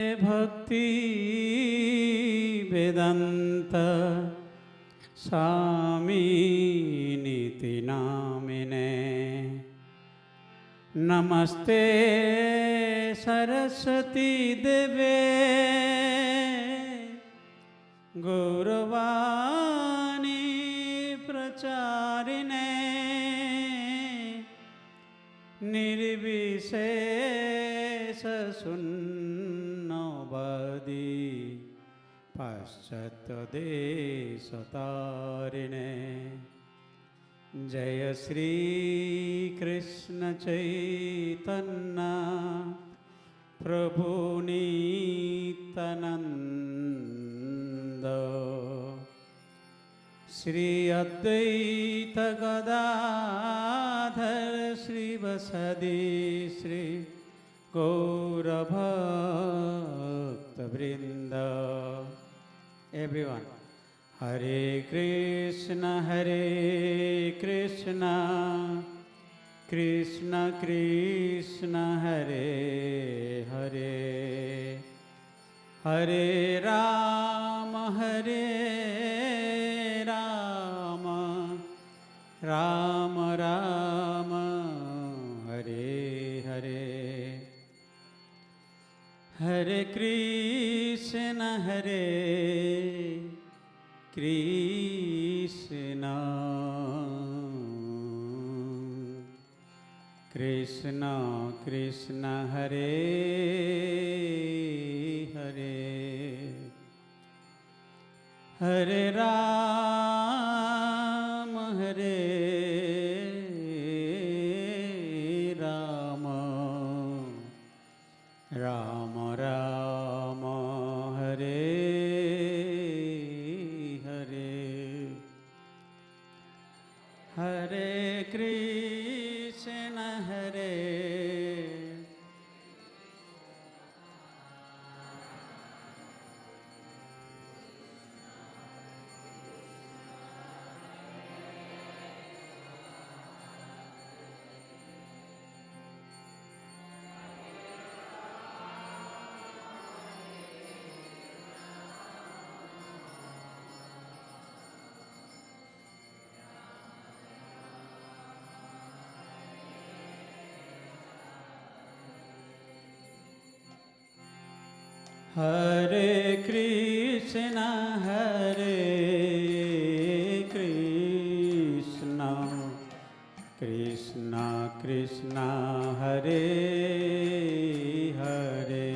भक्ति वेदांत स्वामी नीति नामिने नमस्ते सरस्वती देवे गौरवाणी प्रचारिणे निर्विशेष शून्यवादी पाश्चात्यदेशतारिणे जय श्री कृष्ण चैतन्य प्रभु Nityanand Shri Advaita Gadadhar श्रीवासदि Shri गौरभक्तवृंद। Everyone, Hare Krishna Krishna Krishna Hare Hare, Hare Ram Ram Ram Hare Hare, Hare Krishna Krishna Krishna Hare Hare, Hare Ram Ram Ram Hare Hare, Hare Krishna Hare Krishna Krishna Krishna Hare Hare,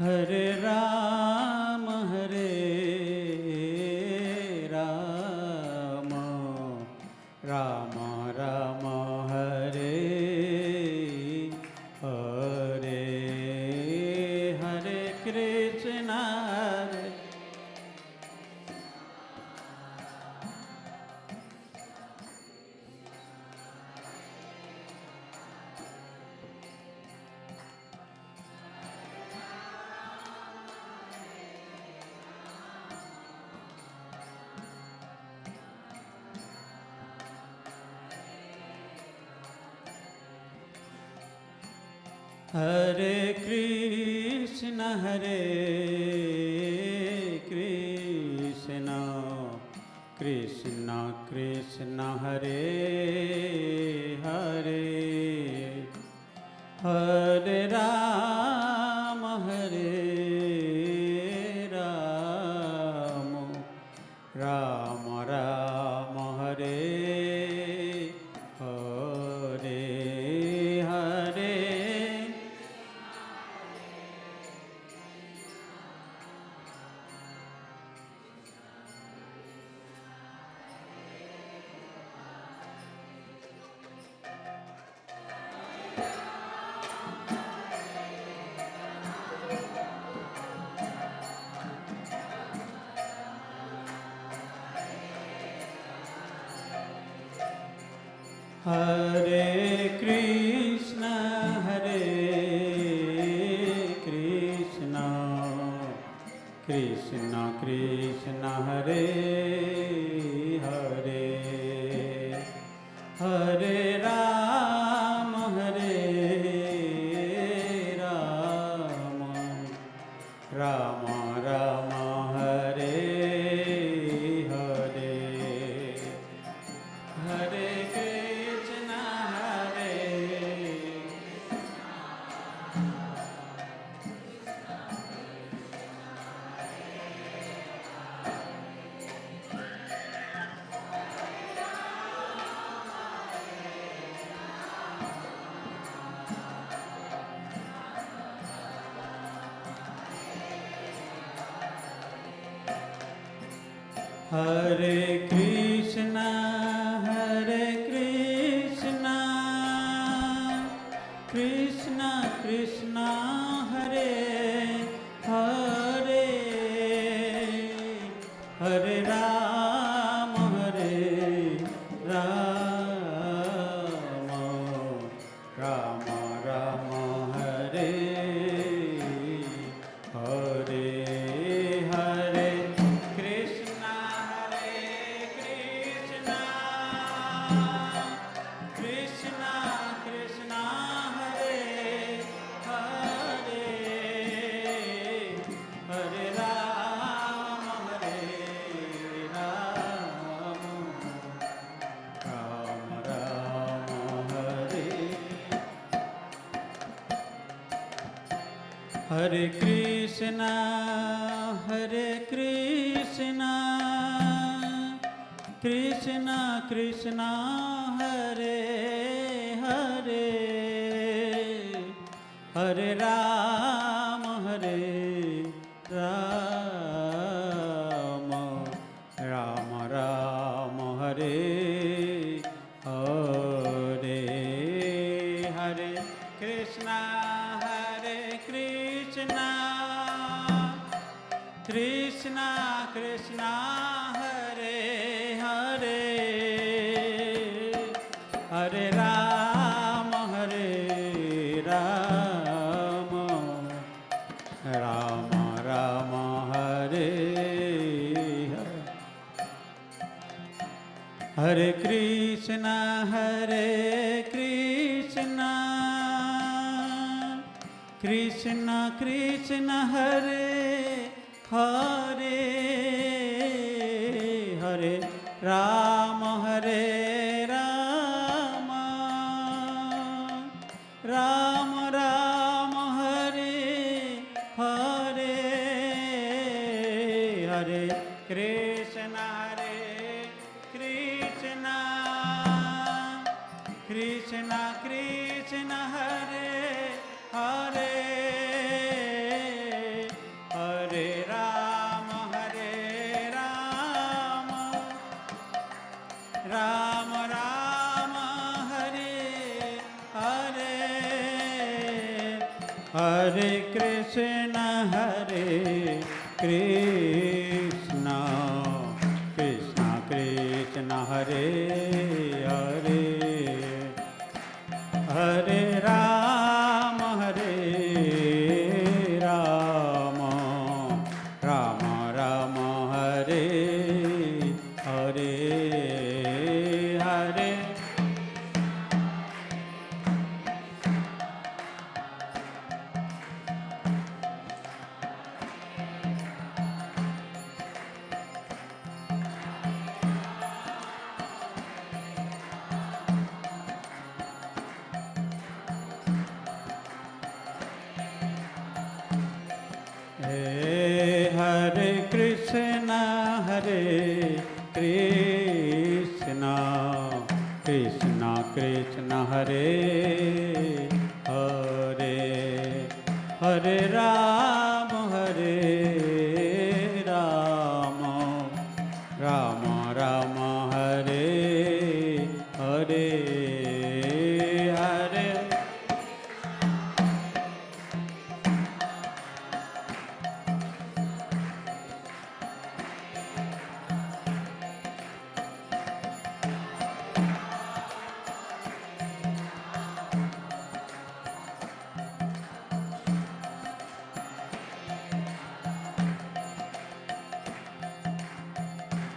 Hare Ram Ram Ram Hare Hare, Hare Krishna Hare Krishna Krishna Krishna Hare Hare, Hare Ram Ram Ram Hare Hare, Hare Hare Krishna Krishna Krishna Hare Hare, Hare Ram Ram Ram Hare Hare Hare Krishna Hare Hare Krishna Krishna Krishna Hare Hare Hare Ram Ram Ram Hare Hare Hare Krishna Krishna Krishna Hare Hare Hare Ram Ram Ram Hare Hare Krishna Krishna Krishna Hare Hare Hare Ram Ram Ram Hare Hare Hare Krishna Krishna Krishna Hare Hare Hare Ram Ram Ram Hare Hare Krishna Krishna Krishna Hare Hare Hare Ram Ram Ram Hare Hare Hare Krishna Krishna Krishna Hare Hare Hare Ram Ram Ram Hare Hare Hare Krishna Krishna Krishna Hare Hare Hare Ram Ram Ram Hare Hare Hare Hare Krishna Krishna Krishna Hare Hare Hare Ram Ram Ram Hare Hare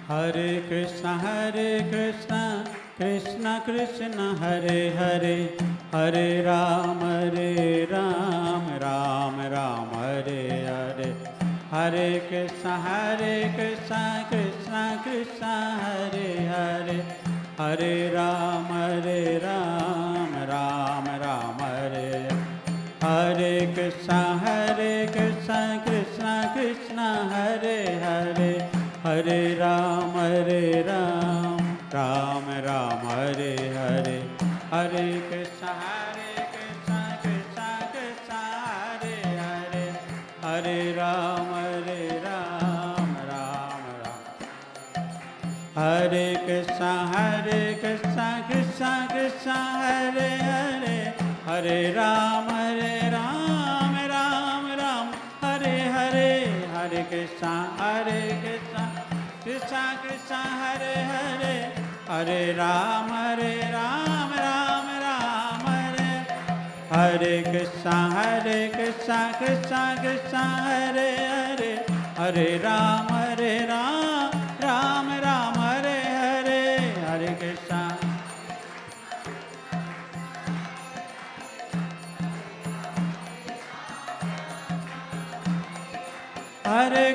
Hare Hare Krishna Krishna Krishna Hare Hare Hare Ram Ram Ram Hare Hare Hare Krishna Krishna Krishna Hare Hare, Hare Ram Ram Ram Hare Hare Krishna Krishna Krishna Hare Hare, Hare Ram Ram Ram Hare Hare, Hare Krishna Krishna Krishna Hare Hare, Hare Ram Ram Ram. Hare Krishna Krishna Krishna Hare Hare, Hare Ram Ram Ram Hare Hare, Hare Krishna Krishna Krishna Hare Hare, Hare Ram Ram Ram Hare Hare Krishna Krishna Krishna Hare Hare, Hare Ram Ram Hare Hare, Hare Krishna. Hare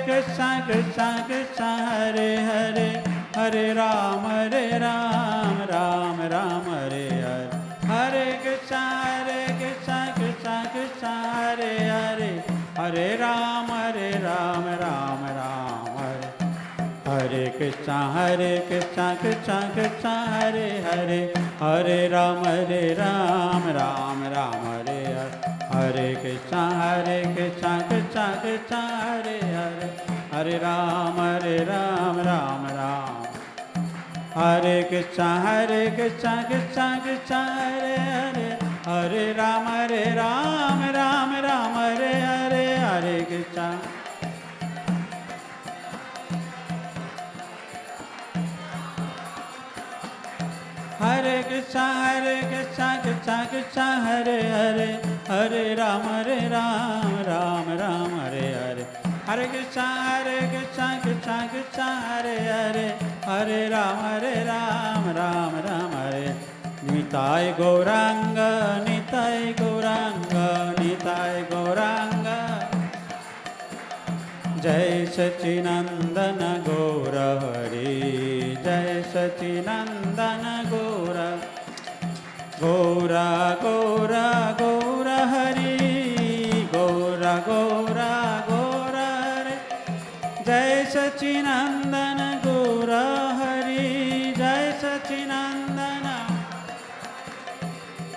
Krishna Krishna Krishna Hare Hare, Hare Ram Ram Ram Hare Hare, Hare Krishna Krishna Krishna Hare Hare, Hare Ram Ram Ram Hare Hare Krishna Krishna Krishna Hare Hare, Hare Ram Ram Ram Hare Hare, Hare Krishna Krishna Krishna Hare Hare, Hare Ram Ram Ram. Hare Krishna Krishna Krishna Hare Hare, Hare Ram Ram Ram Hare Hare, Hare Krishna. Hare Krishna Krishna Krishna Hare Hare, Hare Ram Ram Hare Hare, Hare Krishna Krishna Krishna Hare Hare, Hare Ram Ram Hare. Nitai Gauranga Nitai Gauranga Nitai Gauranga, Jai Sachinandana Gaura Hari, Jai Sachinandana Gaura Gaura Gaura Gaura Hari, Gaura Gaura Gaura Hari, Jai Sachinandana Gaura Hari, Jai Sachinandana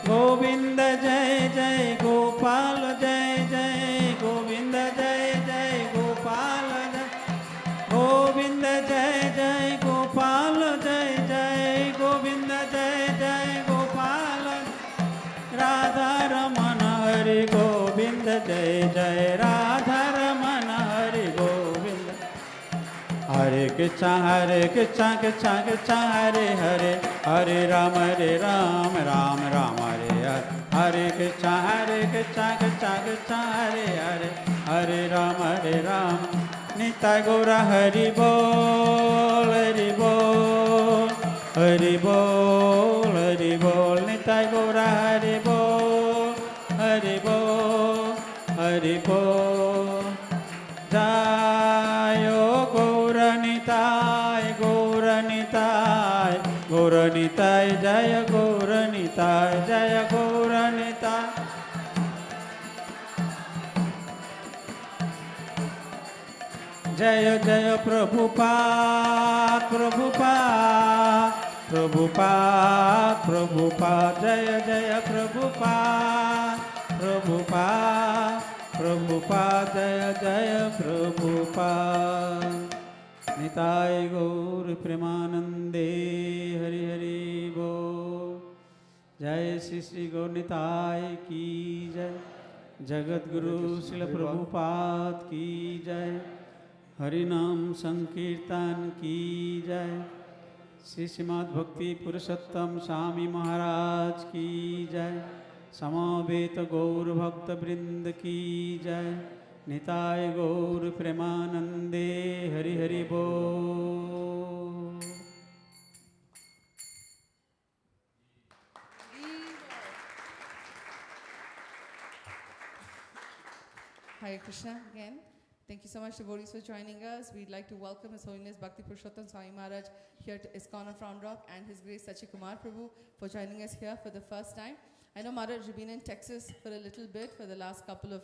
Govinda Jai Jai Gopal Jai Jai Govinda Jai Jai Gopal Jai Govinda Jai Jai Gopal Jai Jai Govinda Jai Jai Gopal, Radha Ramana Hari Govinda Jai Jai Radha Ramana Hari Govinda. Hare Krishna Krishna Krishna Hare Hare, Hare Ram Ram Ram Hare Hare, Hare Krishna Krishna Krishna Hare Hare, Hare Ram Ram. Nitai Gaura Hari Bol Hari Bol Hari Bol Hari Bol, Nitai Gaura Hari Bol Hari Bol Hari Bol. Jayo Gaura Nitai Gaura Nitai Gaura Nitai, Jaya Gaura Nitai Jaya Gaura Nitai. Jaya Jaya Prabhupada Prabhupada Prabhupada Prabhupada, Jaya Jaya Prabhupada Prabhupada Prabhupada, Jaya Jaya Prabhupada. Nitai Gaur Premanande Hari Hari Bol. Jai Shri Shri Gaur Nitai ki Jai, Jagat Guru Srila Prabhupada ki Jai, Hari Nam Sankirtan ki Jai, Shri Srimad Bhakti Purushottama Swami Maharaj ki Jai, Samaveta Gaur Bhakta Vrind ki Jai, Nitai Gaur Premanande Hari Hari Bol. Hare Krishna again. Thank you so much, devotees, for joining us. We'd like to welcome His Holiness Bhakti Purushottama Swami Maharaj here to ISKCONofRoundRock and His Grace Sachikumar Prabhu for joining us here for the first time. I know Maharaj, you've been in Texas for a little bit for the last couple of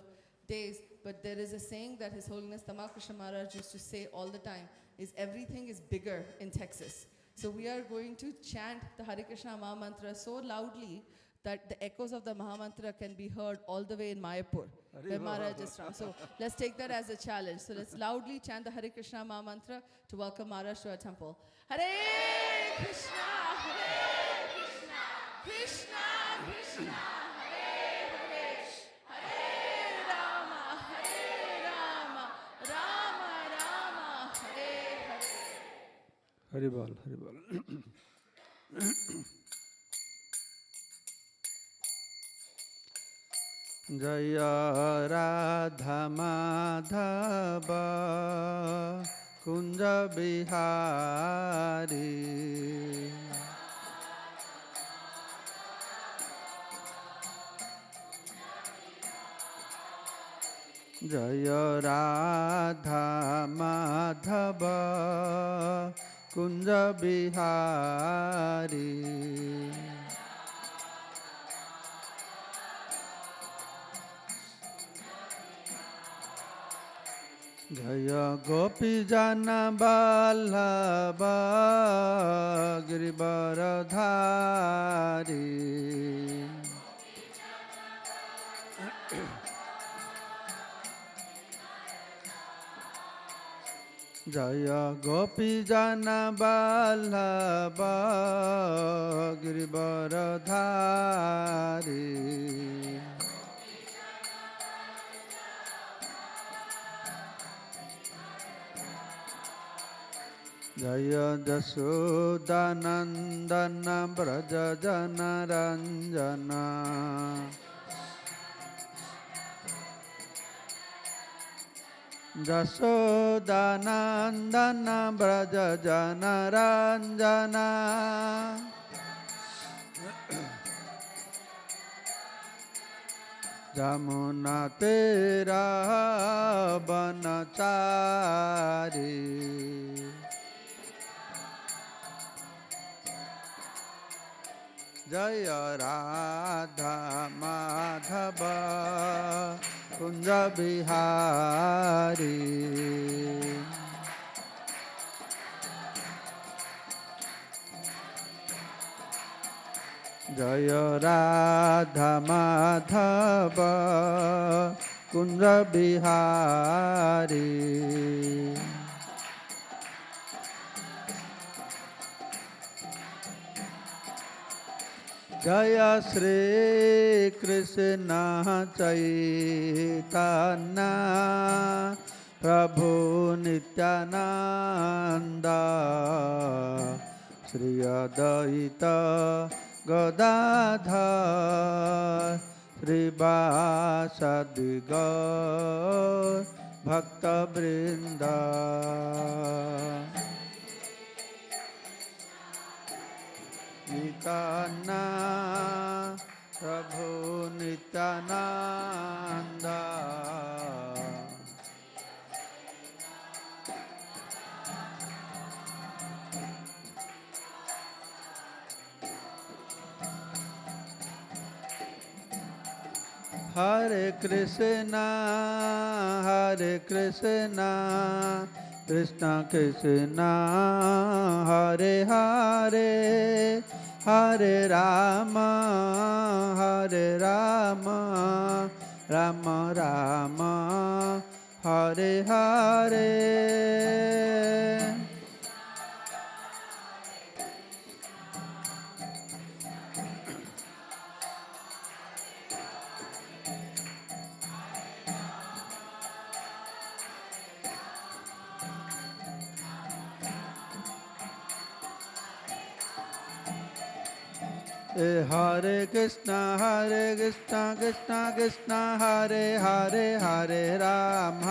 days, but there is a saying that His Holiness Tamakrishna Maharaj used to say all the time, is everything is bigger in Texas. So we are going to chant the Hare Krishna Maha Mantra so loudly that the echoes of the Mahamantra can be heard all the way in Mayapur, where Maharaj is from. So let's take that as a challenge. So let's loudly chant the Hare Krishna Mahamantra to welcome Maharaj to our temple. Hare Krishna, Krishna Krishna, Hare Hare, Hare Rama, Rama Rama, Hare Hare. Haribol, Haribol. Jaya Radha Madhava Kunja Bihari Jaya Radha Madhava Kunja Bihari Jaya Gopi Jana Vallabha Girivaradhari Jaya Gopi Jana Vallabha Girivaradhari Jaya Jasodanandana Braja Jana Ranjana Jasodanandana Braja Jana Ranjana Jamuna Tera Banachari Jaya Radha Madhava Kunja Bihari Jaya Radha Madhava Kunja Bihari Jaya Shri Krishna Chaitanya Prabhu Nityananda Shri Adaita Gadadhar Shri Vasadi Gaur Bhakta Vrinda Nityananda Prabhu Nityananda Hare Krishna Krishna Krishna Hare Hare Hare Rama Rama Rama Hare Hare Hare Krishna Krishna Krishna Hare Hare Hare Ram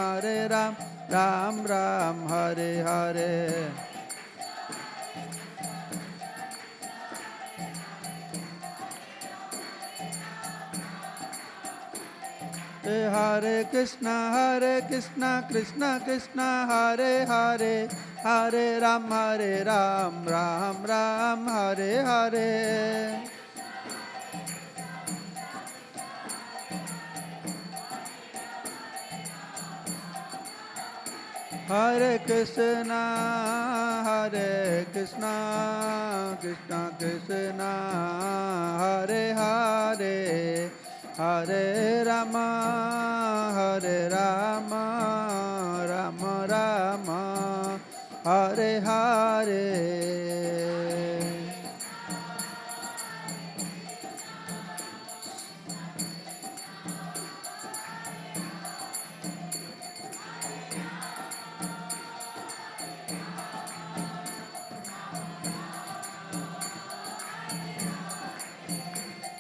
Ram Ram Hare Hare Hare Krishna, Krishna Krishna, Hare Hare, Hare Ram, Ram Ram, Hare Hare. Hare Krishna, Krishna Krishna, Hare Hare, Hare Rama, Rama Rama, Hare Hare.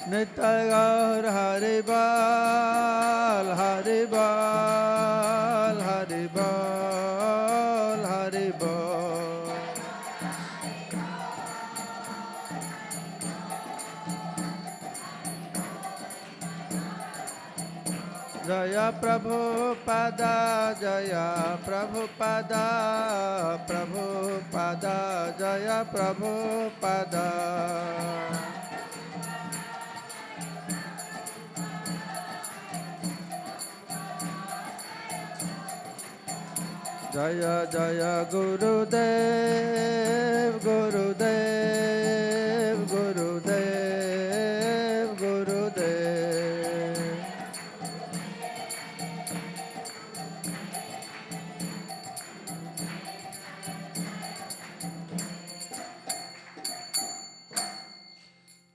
Nitai Gaur Hari Bal, Hari Bal, Hari Bal, Hari Bal. Jaya Prabhupada, Jaya Prabhupada, Prabhupada, Jaya Prabhupada. Jaya Jaya Gurudev, Gurudev, Gurudev, Gurudev.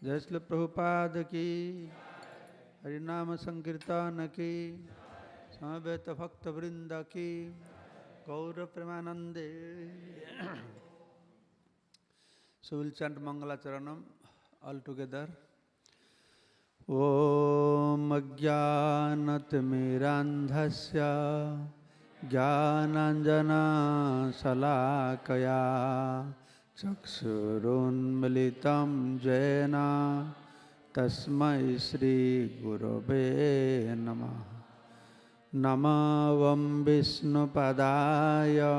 Jai Srila Prabhupada ki, Harinama Sankirtana ki, Samaveta Bhakta Vrinda ki, Gaura Premanande. So we'll chant Mangala Charanam all together. Om Ajnanatimirandhasya Jnananjana Salakaya Chakshurunmilitam Jena Tasmai Shri Gurave Namaha. Namavam Vishnupadaya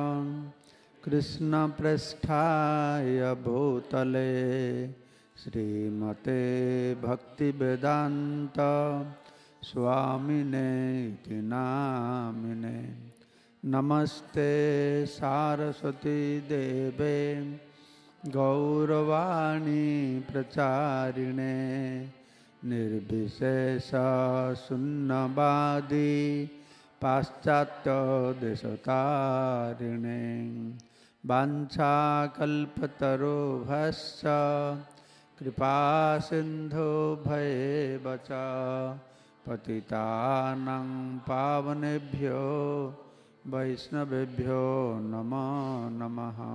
Krishna Prasthaya Bhutale Srimate Bhakti Vedanta Swamine iti namine. Namaste Saraswati Deve Gauravani Pracharine Nirvishesha Sunnavadi Paschatya Desatarine Vancha Kalpataro Bhasya Kripa Sindhu Bhayevacha Patitanang Pavanebhyo Vaishnavebhyo Namo Namaha.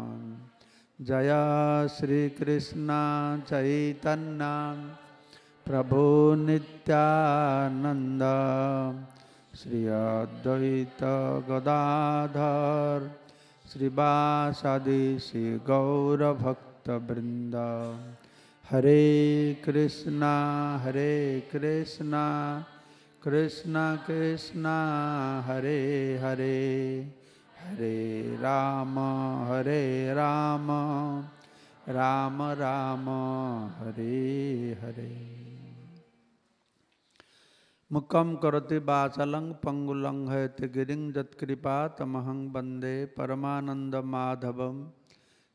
Jaya Sri Krishna Chaitanya Prabhu Nityananda Sri Advaita Gadadhar Sri Vasadi Sri Gaura Bhakta Vrinda. Hare Krishna, Krishna Krishna, Hare Hare, Hare Rama, Rama Rama, Hare Hare. Mukam karati vachalang pangulang hayate giring jat kripa tamahang bande paramananda madhavam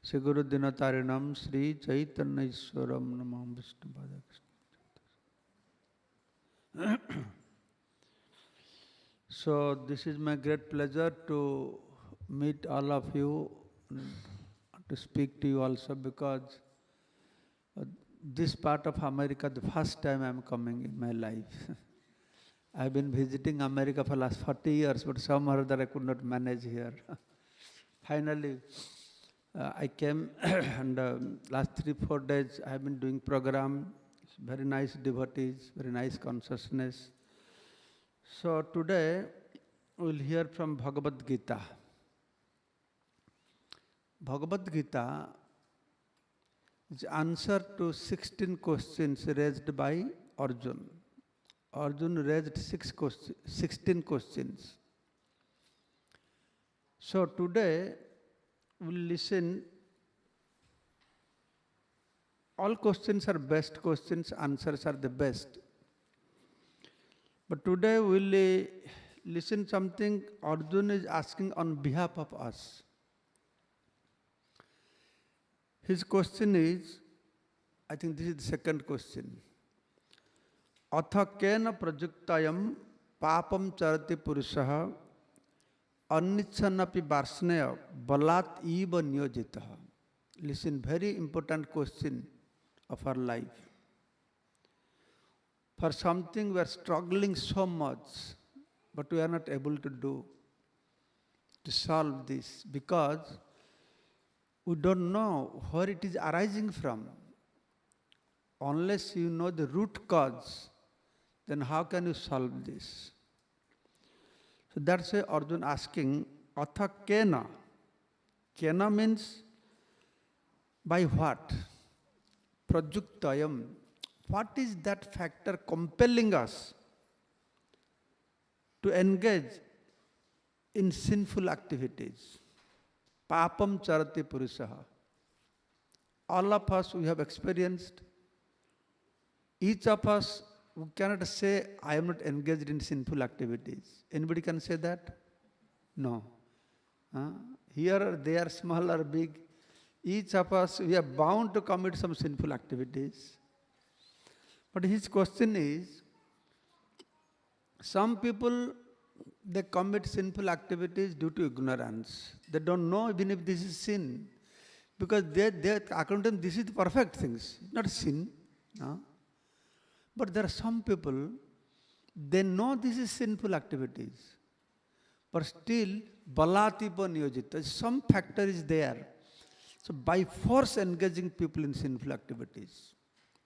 Shri Guru Dinatarinam Sri Chaitanya Ishwaram Namam Vishnu Pada. So this is my great pleasure to meet all of you, to speak to you also, because this part of America, the first time I am coming in my life. I have been visiting America for the last 40 years, but somehow or other I could not manage here. Finally, I came and last 3-4 days I have been doing program, very nice devotees, very nice consciousness. So today we will hear from Bhagavad Gita. Bhagavad Gita is answer to 16 questions raised by Arjuna. Arjuna raised 16 questions. So today we'll listen. All questions are best questions, answers are the best. But today we'll listen something Arjuna is asking on behalf of us. His question is, I think this is the second question. Atha kena prajuktayam papam charati purushaha annichanapi varsneya balat eva niyojitaha. Listen, very important question of our life. For something we are struggling so much, but we are not able to do, to solve this, because we don't know where it is arising from. Unless you know the root cause, then how can you solve this? So that's why Arjuna asking, Atha kena. Kena means by what? Prajuktayam. What is that factor compelling us to engage in sinful activities? Papam charati purushaha. All of us, we have experienced. Each of us, we cannot say, I am not engaged in sinful activities. Anybody can say that? No. Here or there, small or big, each of us, we are bound to commit some sinful activities. But his question is, some people, they commit sinful activities due to ignorance. They don't know even if this is sin. Because they according to them, this is the perfect things, not sin. No? But there are some people, they know this is sinful activities. But still, balatipa niyojita, some factor is there. So by force engaging people in sinful activities.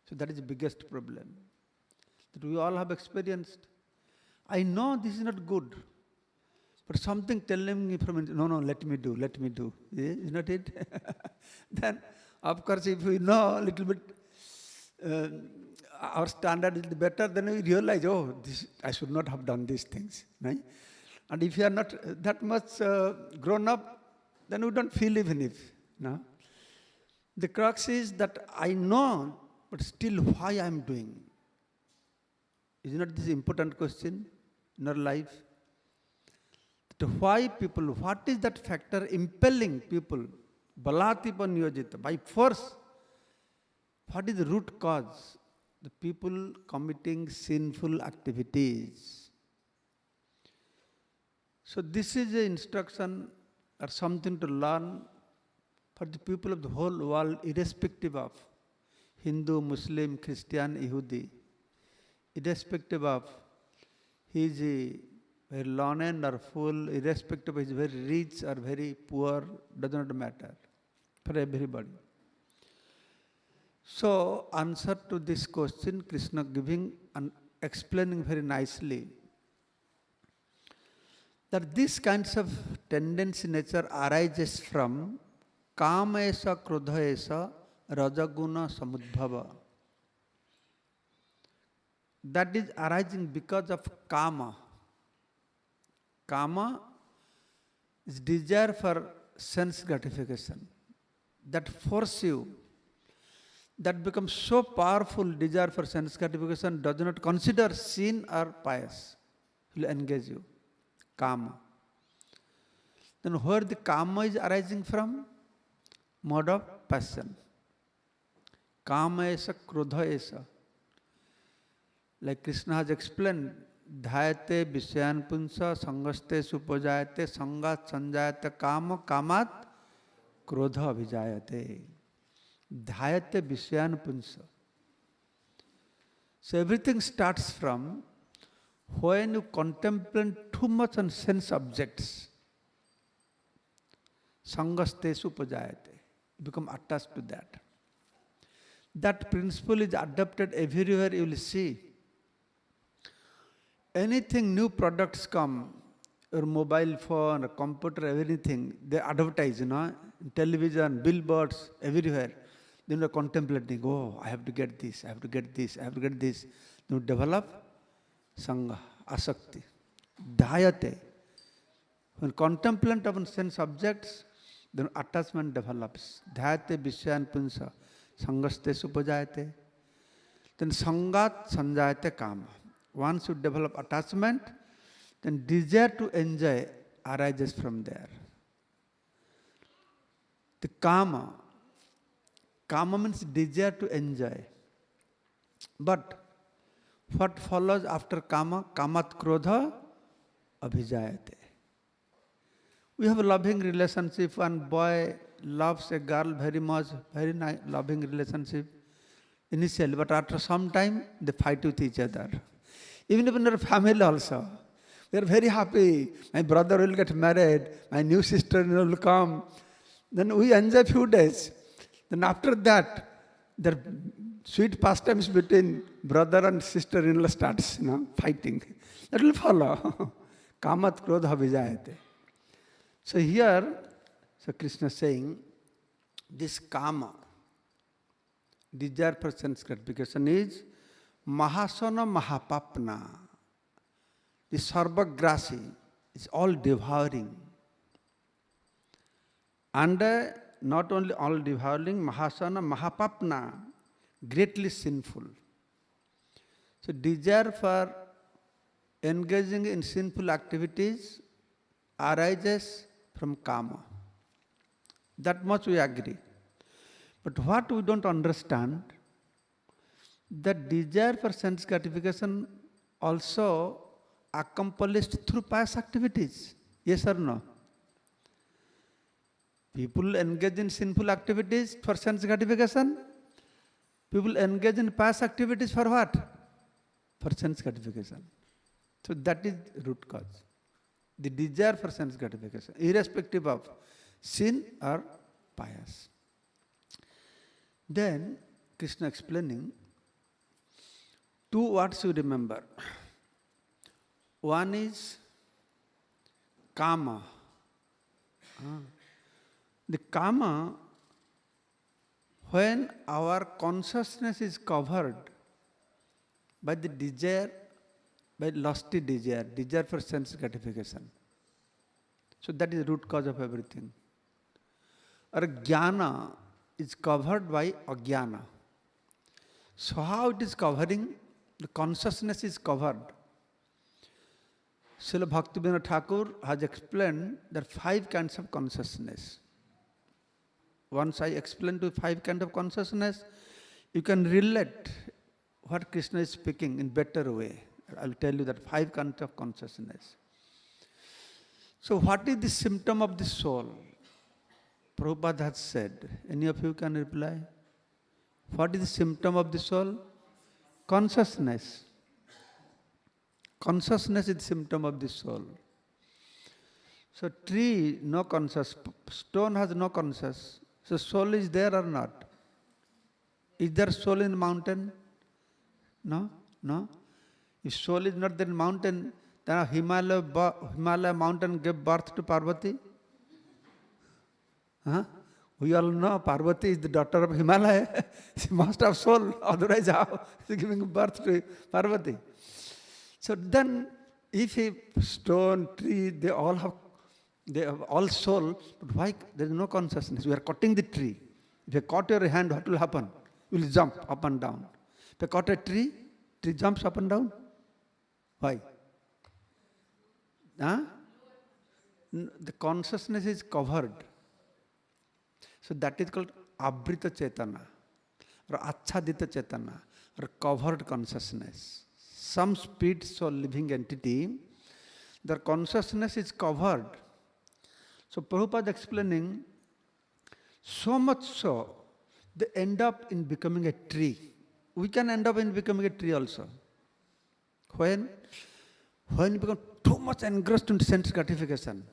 So that is the biggest problem that we all have experienced. I know this is not good, but something telling me from, no, let me do. Is not it? Then, of course, if we know a little bit, our standard is better, then we realize, oh, I should not have done these things. Right? And if you are not that much grown up, then we don't feel even if. No? The crux is that I know, but still why I am doing. Is not this important question in our life? That why people, what is that factor impelling people? Balatipa niyojita, by force. What is the root cause? The people committing sinful activities. So this is an instruction or something to learn for the people of the whole world, irrespective of Hindu, Muslim, Christian, Yehudi, irrespective of he is very learned or full, irrespective of he is very rich or very poor, does not matter for everybody. So, answer to this question, Krishna giving and explaining very nicely that these kinds of tendency nature arises from kama esa, krodha esa, rajaguna samudbhava. That is arising because of kama. Kama is desire for sense gratification. That force you, that becomes so powerful, desire for sense gratification does not consider sin or pious. It will engage you. Kama. Then where the kama is arising from? Mode of passion. Kama esa, krodha esa. Like Krishna has explained, dhyate vishayan punsa sangaste supajayate sangat sanjayate kama kamat krodha abhijayate. Dhyate vishayan punsa. So everything starts from when you contemplate too much on sense objects. Sangaste supajayate. You become attached to that. That principle is adopted everywhere you will see. Anything new products come, your mobile phone, computer, everything, they advertise, television, billboards, everywhere. Then you are contemplating, oh, I have to get this, I have to get this, I have to get this. You develop Sangha, asakti. Dhyate. When contemplate upon sense objects, then attachment develops. Dhyate vishyan punsa. Sangaste supajayate. Then sangat sanjayate kama. Once you develop attachment, then desire to enjoy arises from there. The kama means desire to enjoy. But what follows after kama? Kamat krodha abhijayate. We have a loving relationship. One boy loves a girl very much, very nice, loving relationship initially, but after some time they fight with each other. Even in our family also. We are very happy. My brother will get married, my new sister will come. Then we enjoy few days. Then after that, the sweet pastimes between brother and sister-in-law starts, fighting. That will follow. Kamat krodha vijayate. So here, Krishna is saying, this kama, desire for sense gratification, is mahasana mahapapna. The sarvagrasi is all devouring. And not only all devouring, mahasana mahapapna, greatly sinful. So desire for engaging in sinful activities arises from kama. That much we agree. But what we don't understand, that desire for sense gratification also accomplished through pious activities. Yes or no? People engage in sinful activities for sense gratification. People engage in pious activities for what? For sense gratification. So that is root cause. The desire for sense gratification, irrespective of sin or pious. Then Krishna explaining, two words you remember. One is kama. The kama, when our consciousness is covered by the desire, by lusty desire, desire for sense gratification. So that is the root cause of everything. Or jnana is covered by ajnana. So how it is covering? The consciousness is covered. Srila Bhaktivinoda Thakur has explained there are 5 kinds of consciousness. Once I explain to 5 kinds of consciousness, you can relate what Krishna is speaking in better way. I will tell you that 5 kinds of consciousness. So what is the symptom of the soul? Prabhupada has said. Any of you can reply? What is the symptom of the soul? Consciousness. Consciousness is the symptom of the soul. So tree, no conscious. Stone has no conscious. So soul is there or not? Is there soul in the mountain? No? No? If soul is not there in mountain, then Himalaya mountain gave birth to Parvati. We all know Parvati is the daughter of Himalaya. She must have soul, otherwise how she is giving birth to Parvati. So then, if a stone, tree, they have all soul, but why there is no consciousness? We are cutting the tree. If you cut your hand, what will happen? You will jump up and down. If you cut a tree jumps up and down. Why? The consciousness is covered. So that is called avrita chetana, or achhadita chetana, or covered consciousness. Some spirit soul living entity, their consciousness is covered. So Prabhupada explaining, so much so, they end up in becoming a tree. We can end up in becoming a tree also. When you become too much engrossed in sense gratification,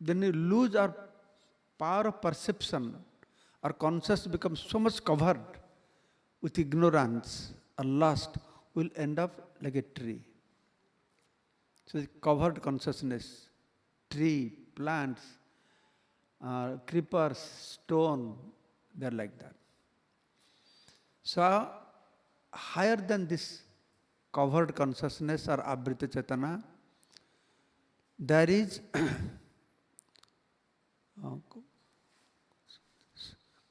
then you lose our power of perception. Our consciousness becomes so much covered with ignorance or lust, we'll end up like a tree. So the covered consciousness, tree, plants, creepers, stone, they're like that. So higher than this covered consciousness or avrita chetana. There is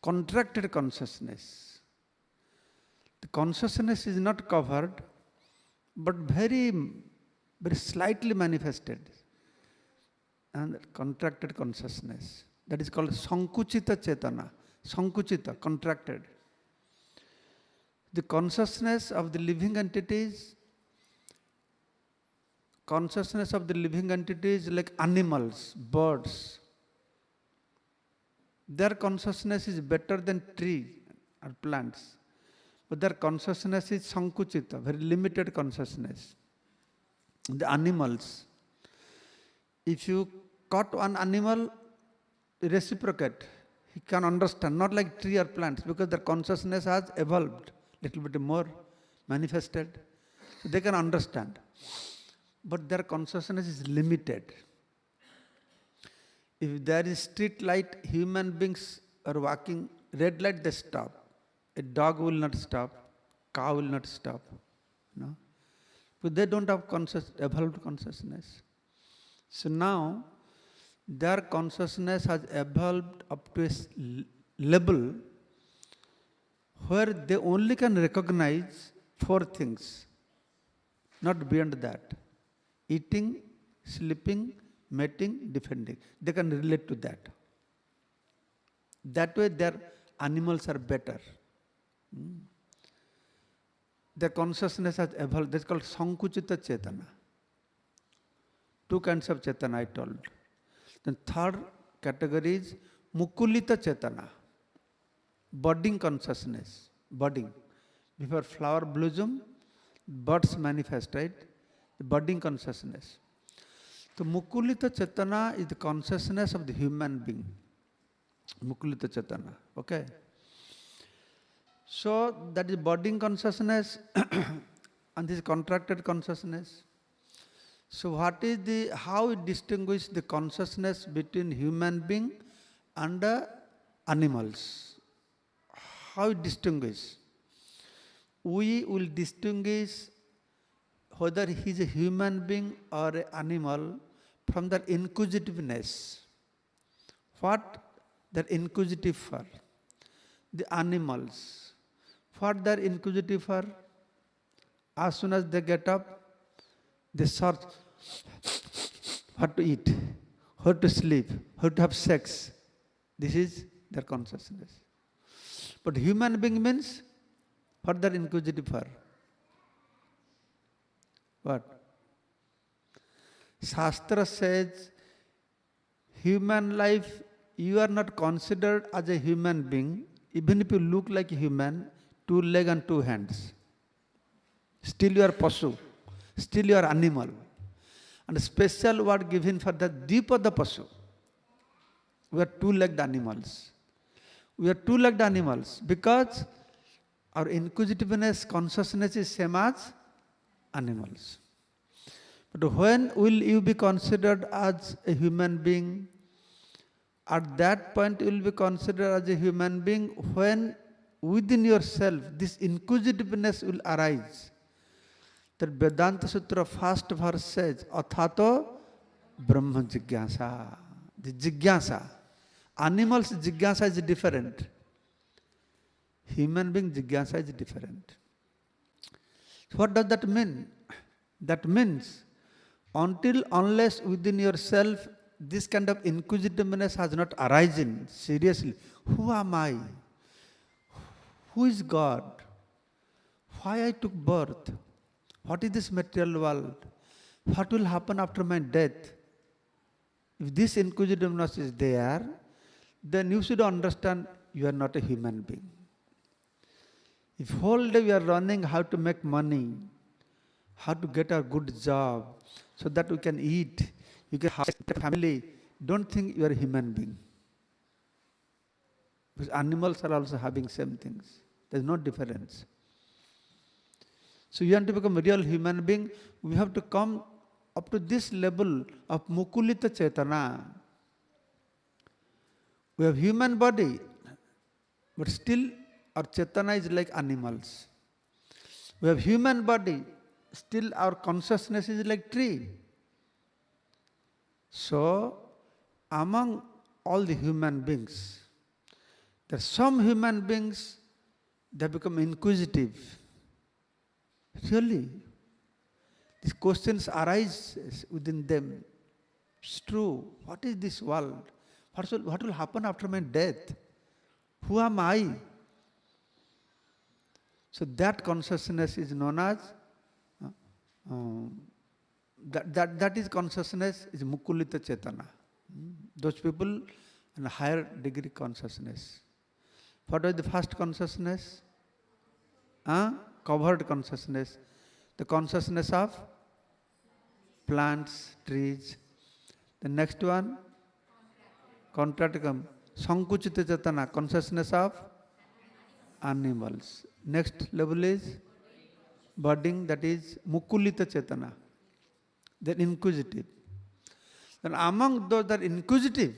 contracted consciousness. The consciousness is not covered, but very slightly manifested. And contracted consciousness. That is called sankuchita chetana. Sankuchita, contracted. The consciousness of the living entities, like animals, birds, their consciousness is better than tree or plants. But their consciousness is sankuchita, very limited consciousness. The animals, if you caught one animal, reciprocate, he can understand, not like tree or plants, because their consciousness has evolved, little bit more manifested. So they can understand. But their consciousness is limited. If there is street light, human beings are walking, red light, they stop. A dog will not stop, cow will not stop. No? But they don't have evolved consciousness. So now, their consciousness has evolved up to a level where they only can recognize 4 things, not beyond that. Eating, sleeping, mating, defending. They can relate to that. That way their animals are better. Their consciousness has evolved. That's called sankuchita chetana. 2 kinds of chetana I told. Then third category is mukulita chetana. Budding consciousness. Budding. Before flower blossom, buds manifest, right? The budding consciousness. So mukulita chetana is the consciousness of the human being. Mukulita chetana. Okay? So that is budding consciousness and this contracted consciousness. So what is how it distinguishes the consciousness between human being and animals? How it distinguishes? We will distinguish whether he is a human being or an animal from their inquisitiveness. What they're inquisitive for? The animals. What they're inquisitive for? As soon as they get up, they search what to eat, how to sleep, how to have sex. This is their consciousness. But human being means what they're inquisitive for? What? Shastra says, human life, you are not considered as a human being, even if you look like a human, 2 legs and 2 hands. Still you are pasu, still you are animal. And a special word given for the Dipada pasu. We are 2-legged animals. We are 2-legged animals because our inquisitiveness, consciousness is same as animals. But when will you be considered as a human being? At that point you will be considered as a human being when within yourself this inquisitiveness will arise. That Vedanta Sutra first verse says, Athato Brahma Jigyasa. The Jigyasa. Animals Jigyasa is different. Human being Jigyasa is different. So what does that mean? That means unless within yourself this kind of inquisitiveness has not arisen seriously. Who am I? Who is God? Why I took birth? What is this material world? What will happen after my death? If this inquisitiveness is there, then you should understand you are not a human being. If whole day you are running how to make money, how to get a good job, so that we can eat, you can have a family, don't think you are a human being. Because animals are also having same things. There is no difference. So you want to become a real human being, we have to come up to this level of Mukulita Chetana. We have human body, but still our Chetana is like animals. We have human body, still our consciousness is like tree. So, among all the human beings, there are some human beings, they become inquisitive. Really, these questions arise within them. It's true. What is this world? What will happen after my death? Who am I? So that consciousness is known as, that is consciousness is Mukulita Chetana. Those people in a higher degree consciousness. What was the first consciousness? Covered consciousness. The consciousness of plants, trees. The next one? Contracticum. Sankuchita Chetana, consciousness of animals. Next level is budding, that is Mukulita Chetana. Then inquisitive. Then among those that are inquisitive,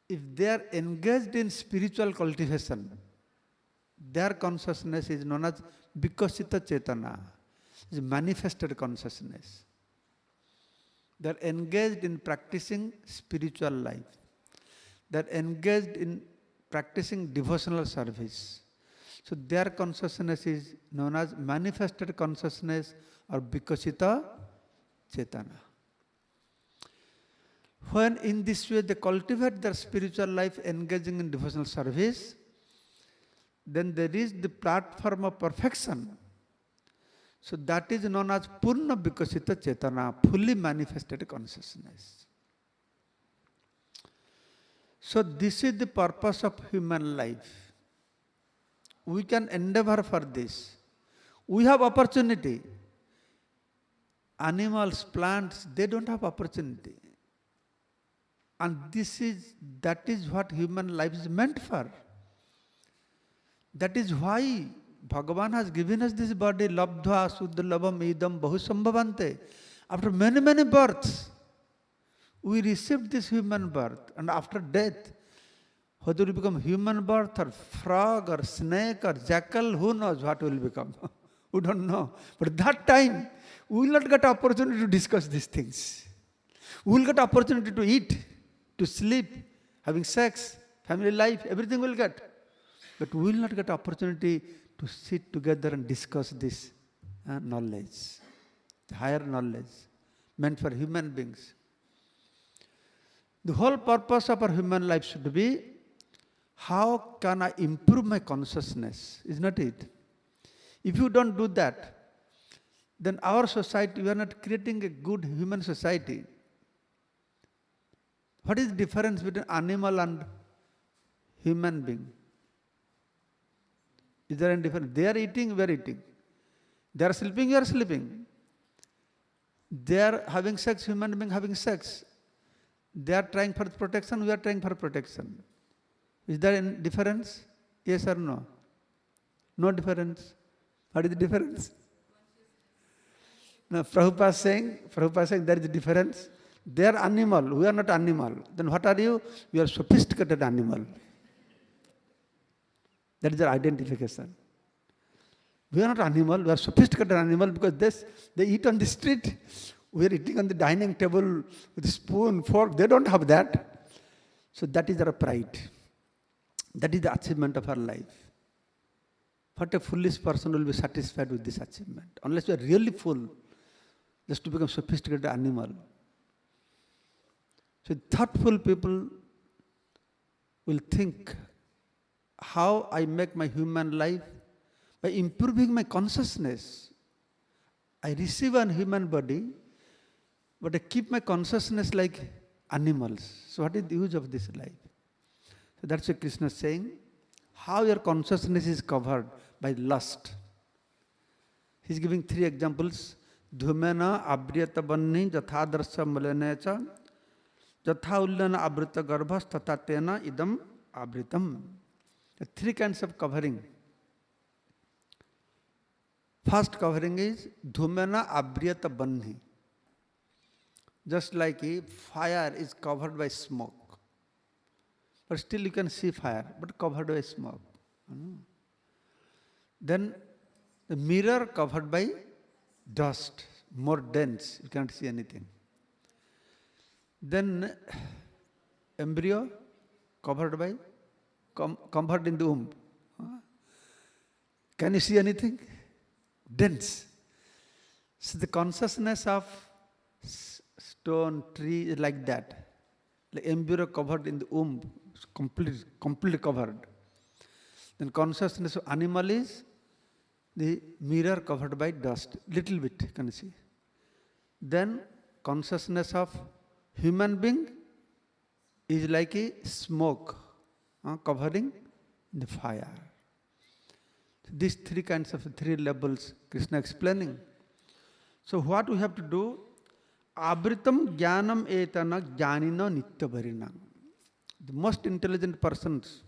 if they are engaged in spiritual cultivation, their consciousness is known as Vikasita Chetana, is manifested consciousness. They are engaged in practicing spiritual life. They are engaged in practicing devotional service. So their consciousness is known as manifested consciousness or Vikasita Chetana. When in this way they cultivate their spiritual life engaging in devotional service, then there is the platform of perfection. So that is known as Purna Vikasita Chetana, fully manifested consciousness. So this is the purpose of human life. We can endeavor for this. We have opportunity. Animals, plants, they don't have opportunity. And that is what human life is meant for. That is why Bhagavan has given us this body, labdhva suddhalabham idam bahusambhavante. After many, many births, we received this human birth. And after death, whether we become human birth or frog or snake or jackal, who knows what will become? We don't know. But that time, we will not get opportunity to discuss these things. We will get opportunity to eat, to sleep, having sex, family life, everything we will get. But we will not get opportunity to sit together and discuss this knowledge, the higher knowledge meant for human beings. The whole purpose of our human life should be, how can I improve my consciousness? Is not it? If you don't do that, then our society, we are not creating a good human society. What is the difference between animal and human being? Is there any difference? They are eating, we are eating. They are sleeping, we are sleeping. They are having sex, human being having sex. They are trying for protection, we are trying for protection. Is there any difference? Yes or no? No difference. What is the difference? Now, Prabhupada is saying there is a difference. They are animal, we are not animal. Then what are you? You are sophisticated animal. That is their identification. We are not animal, we are sophisticated animal because they eat on the street. We are eating on the dining table with a spoon, fork. They don't have that. So that is their pride. That is the achievement of our life. What a foolish person will be satisfied with this achievement? Unless you are really full, just to become sophisticated animal. So thoughtful people will think, how I make my human life by improving my consciousness. I receive a human body, but I keep my consciousness like animals. So what is the use of this life? So that's what Krishna is saying. How your consciousness is covered by lust. He's giving 3 examples. Dhumena abriyata banni jathadarsa malenecha jatha ullana abrita garbhas tatatena idam abritam. 3 kinds of covering. First covering is dhumena abriyata banni. Just like a fire is covered by smoke. But still you can see fire, but covered by smoke. Then the mirror covered by dust, more dense, you can't see anything. Then embryo covered by, covered in the womb. Can you see anything? Dense. So the consciousness of stone, tree is like that. The embryo covered in the womb, completely covered. Then consciousness of animal is the mirror covered by dust, little bit can you see. Then consciousness of human being is like a smoke covering the fire. These three kinds of three levels Krishna explaining. So what we have to do? Abritam jnanam etana jnanina nitya. The most intelligent persons,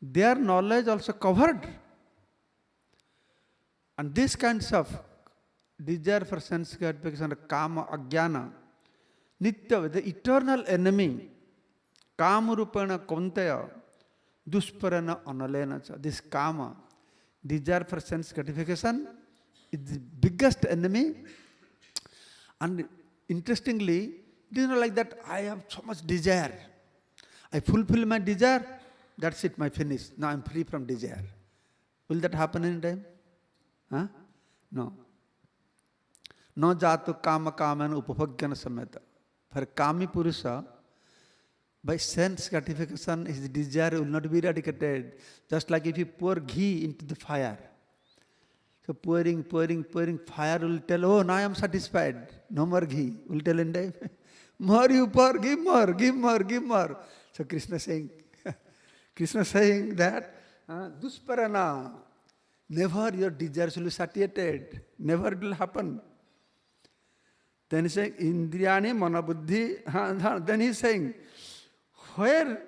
their knowledge also covered. And these kinds of desire for sense gratification, kama, ajnana, nitya, the eternal enemy, kama rupana kauntaya, dusparana analena. This kama, desire for sense gratification, is the biggest enemy. And interestingly, it is not like that I have so much desire. I fulfill my desire, that's it, my finish. Now I am free from desire. Will that happen any time? Huh? No. No jatu kama kamana upabhagyana sameta. For kami purusha, by sense gratification, his desire will not be eradicated. Just like if you pour ghee into the fire. So pouring, fire will tell, oh, now I am satisfied. No more ghee. Will tell in time. More you pour, give more, give more, give more. So Krishna saying that, dusparana, never your desires will be satiated. Never it will happen. Then he is saying, indriyani manabuddhi. Then he is saying, where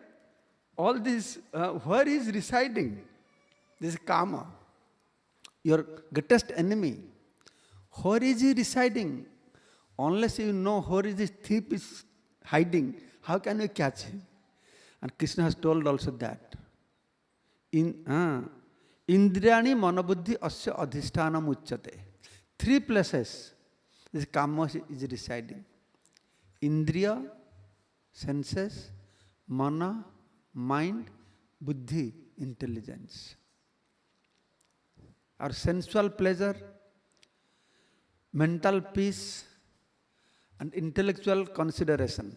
all this, where is residing? This kama. Your greatest enemy, where is he residing? Unless you know where is this thief is hiding, how can you catch him? And Krishna has told also that. Indriyani manabuddhi asya adhishthana uchyate. Three places this kama is residing. Indriya, senses, mana, mind, buddhi, intelligence. Our sensual pleasure, mental peace, and intellectual considerations.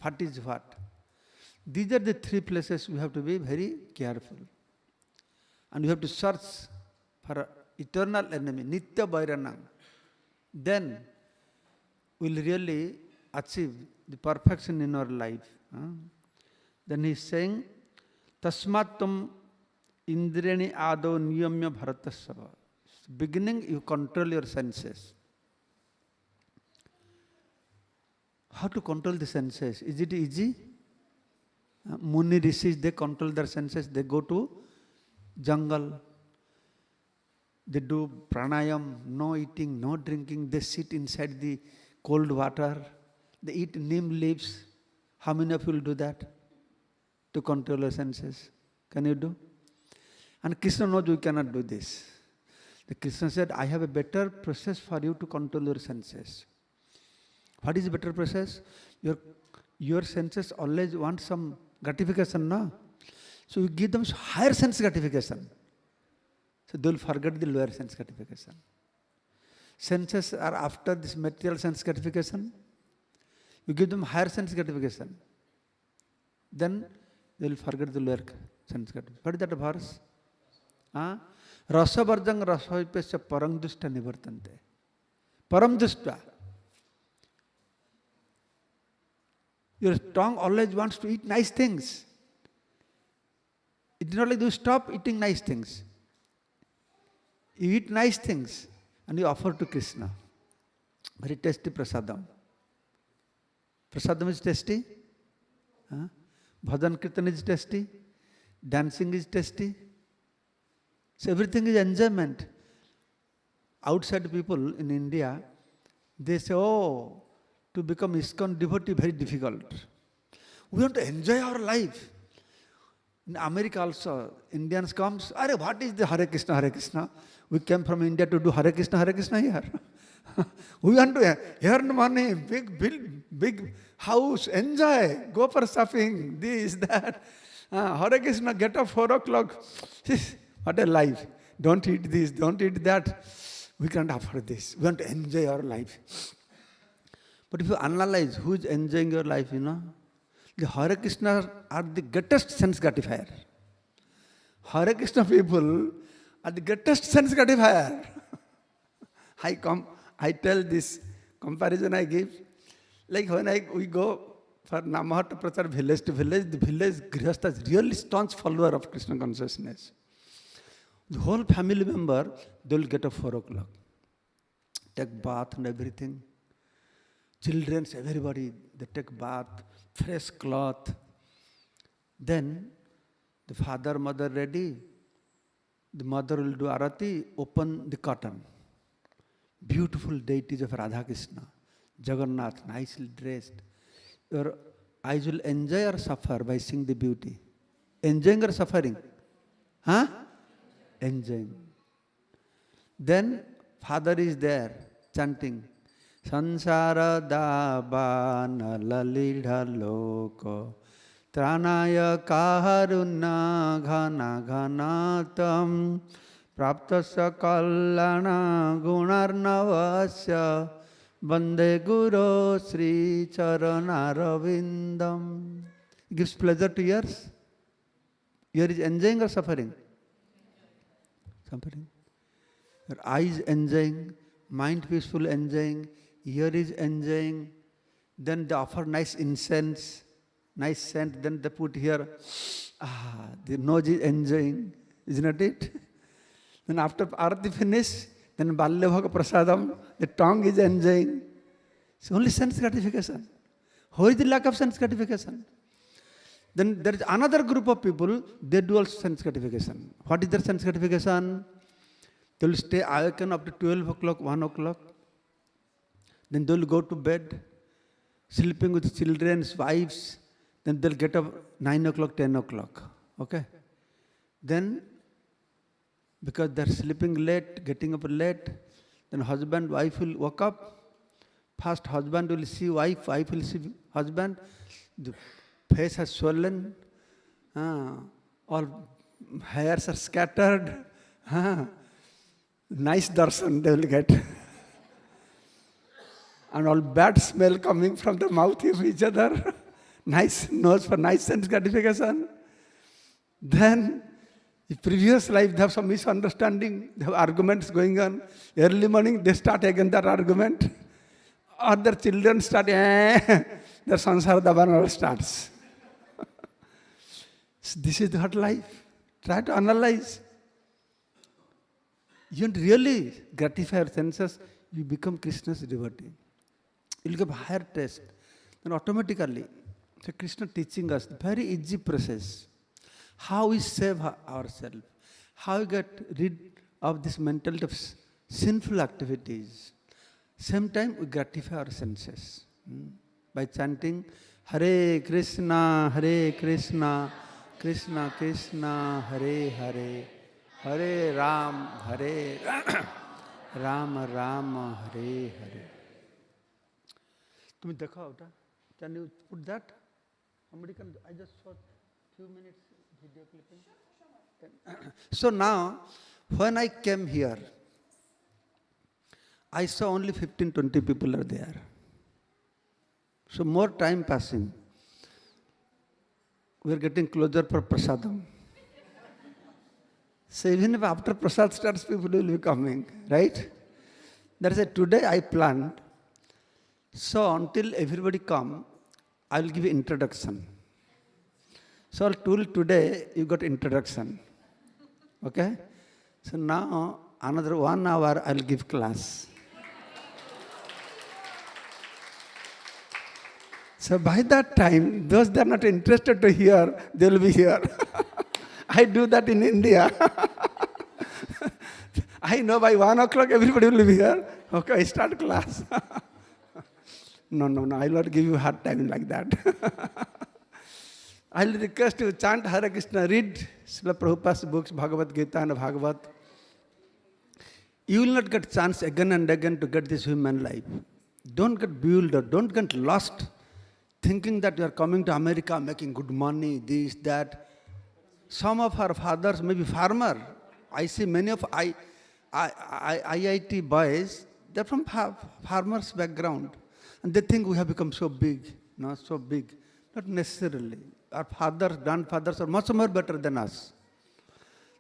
What is what? These are the three places we have to be very careful. And we have to search for eternal enemy, nitya bhairanam. Then we will really achieve the perfection in our life. Then he is saying, tasmatum indriyani ado niyamya bharatasava. Beginning, you control your senses. How to control the senses? Is it easy? Muni rishis, they control their senses. They go to jungle. They do pranayam, no eating, no drinking. They sit inside the cold water. They eat neem leaves. How many of you will do that? To control your senses. Can you do? And Krishna knows you cannot do this. The Krishna said, I have a better process for you to control your senses. What is the better process? Your senses always want some gratification, no? So you give them higher sense gratification. So they will forget the lower sense gratification. Senses are after this material sense gratification. You give them higher sense gratification. Then they will forget the lower sense gratification. What is that verse? Rasavarjang rasavipesya parangdushta nivartante. Paramdushta. Your tongue always wants to eat nice things. It is not like you stop eating nice things. You eat nice things and you offer to Krishna. Very tasty prasadam. Prasadam is tasty. Bhajan kirtan is tasty. Dancing is tasty. So everything is enjoyment. Outside people in India, they say, oh, to become ISKCON devotee very difficult. We want to enjoy our life. In America also, Indians comes, Are, what is the Hare Krishna, Hare Krishna? We came from India to do Hare Krishna here. We want to earn money, big house, enjoy, go for shopping, this, that. Hare Krishna, get up 4 o'clock. What a life. Don't eat this, don't eat that. We can't afford this. We want to enjoy our life. But if you analyze who is enjoying your life, the Hare Krishna are the greatest sense gratifier. Hare Krishna people are the greatest sense gratifier. I tell this comparison I give. Like when we go for Namahat Prachar village to village, the village Grihastha is really staunch follower of Krishna consciousness. The whole family member, they will get up 4 o'clock, take bath and everything. Children, everybody, they take bath, fresh cloth. Then the father, mother ready. The mother will do arati, open the curtain. Beautiful deities of Radha Krishna, Jagannath, nicely dressed. Your eyes will enjoy or suffer by seeing the beauty. Enjoying or suffering? Enjoying. Then father is there chanting. Sansara dabana lalidha loko tranaya kaharuna ghana ghanatam praptasya kallana gunarnavasya vande guru sri charanaravindam. It gives pleasure to ears. Ear is enjoying or suffering? Suffering. Your eyes enjoying, mind peaceful enjoying, ear is enjoying. Then they offer nice incense, nice scent. Then they put here, the nose is enjoying, isn't it? Then after arati finish, then Balyabhaga prasadam, the tongue is enjoying. It's only sense gratification. How is the lack of sense gratification? Then there is another group of people, they do also sense gratification. What is their sense gratification? They will stay awakened up to 12 o'clock, 1 o'clock. Then they will go to bed, sleeping with children's wives. Then they'll get up 9 o'clock, 10 o'clock. Okay? Then, because they're sleeping late, getting up late, then husband, wife will wake up. First husband will see wife, wife will see husband. The face has swollen. All hairs are scattered. Nice darshan they will get. And all bad smell coming from the mouth of each other. Nice nose for nice sense gratification. Then, the previous life, they have some misunderstanding, they have arguments going on. Early morning, they start again that argument. Or their children start, their sansara dabana starts. So this is what life. Try to analyze. You don't really gratify your senses, you become Krishna's devotee. You'll get higher taste. Then automatically, so Krishna teaching us very easy process. How we save ourselves. How we get rid of this mentality of sinful activities. Same time, we gratify our senses. By chanting, Hare Krishna, Krishna Krishna, Hare Hare. Hare Ram, Hare Ram, Ram, Hare Hare. Tumi dekha outa? Can you put that? Somebody can. I just saw few minutes video clipping. So now, when I came here, I saw only 15-20 people are there. So more time passing. We are getting closer for prasadam. So even if after prasad starts, people will be coming, right? That is why today I planned. So until everybody come, I will give you introduction. So today you got introduction. Okay? So now another 1 hour I will give class. So by that time, those that are not interested to hear, they will be here. I do that in India. I know by 1 o'clock everybody will be here. Okay, I start class. No, I will not give you hard time like that. I'll request you chant Hare Krishna, read Srila Prabhupada's books, Bhagavad Gita and Bhagavad. You will not get chance again and again to get this human life. Don't get bewildered, don't get lost thinking that you are coming to America making good money, this, that. Some of our fathers may be farmer. I see many of IIT boys, they're from farmers' background. And they think we have become so big, no, so big. Not necessarily. Our fathers, grandfathers are much more better than us.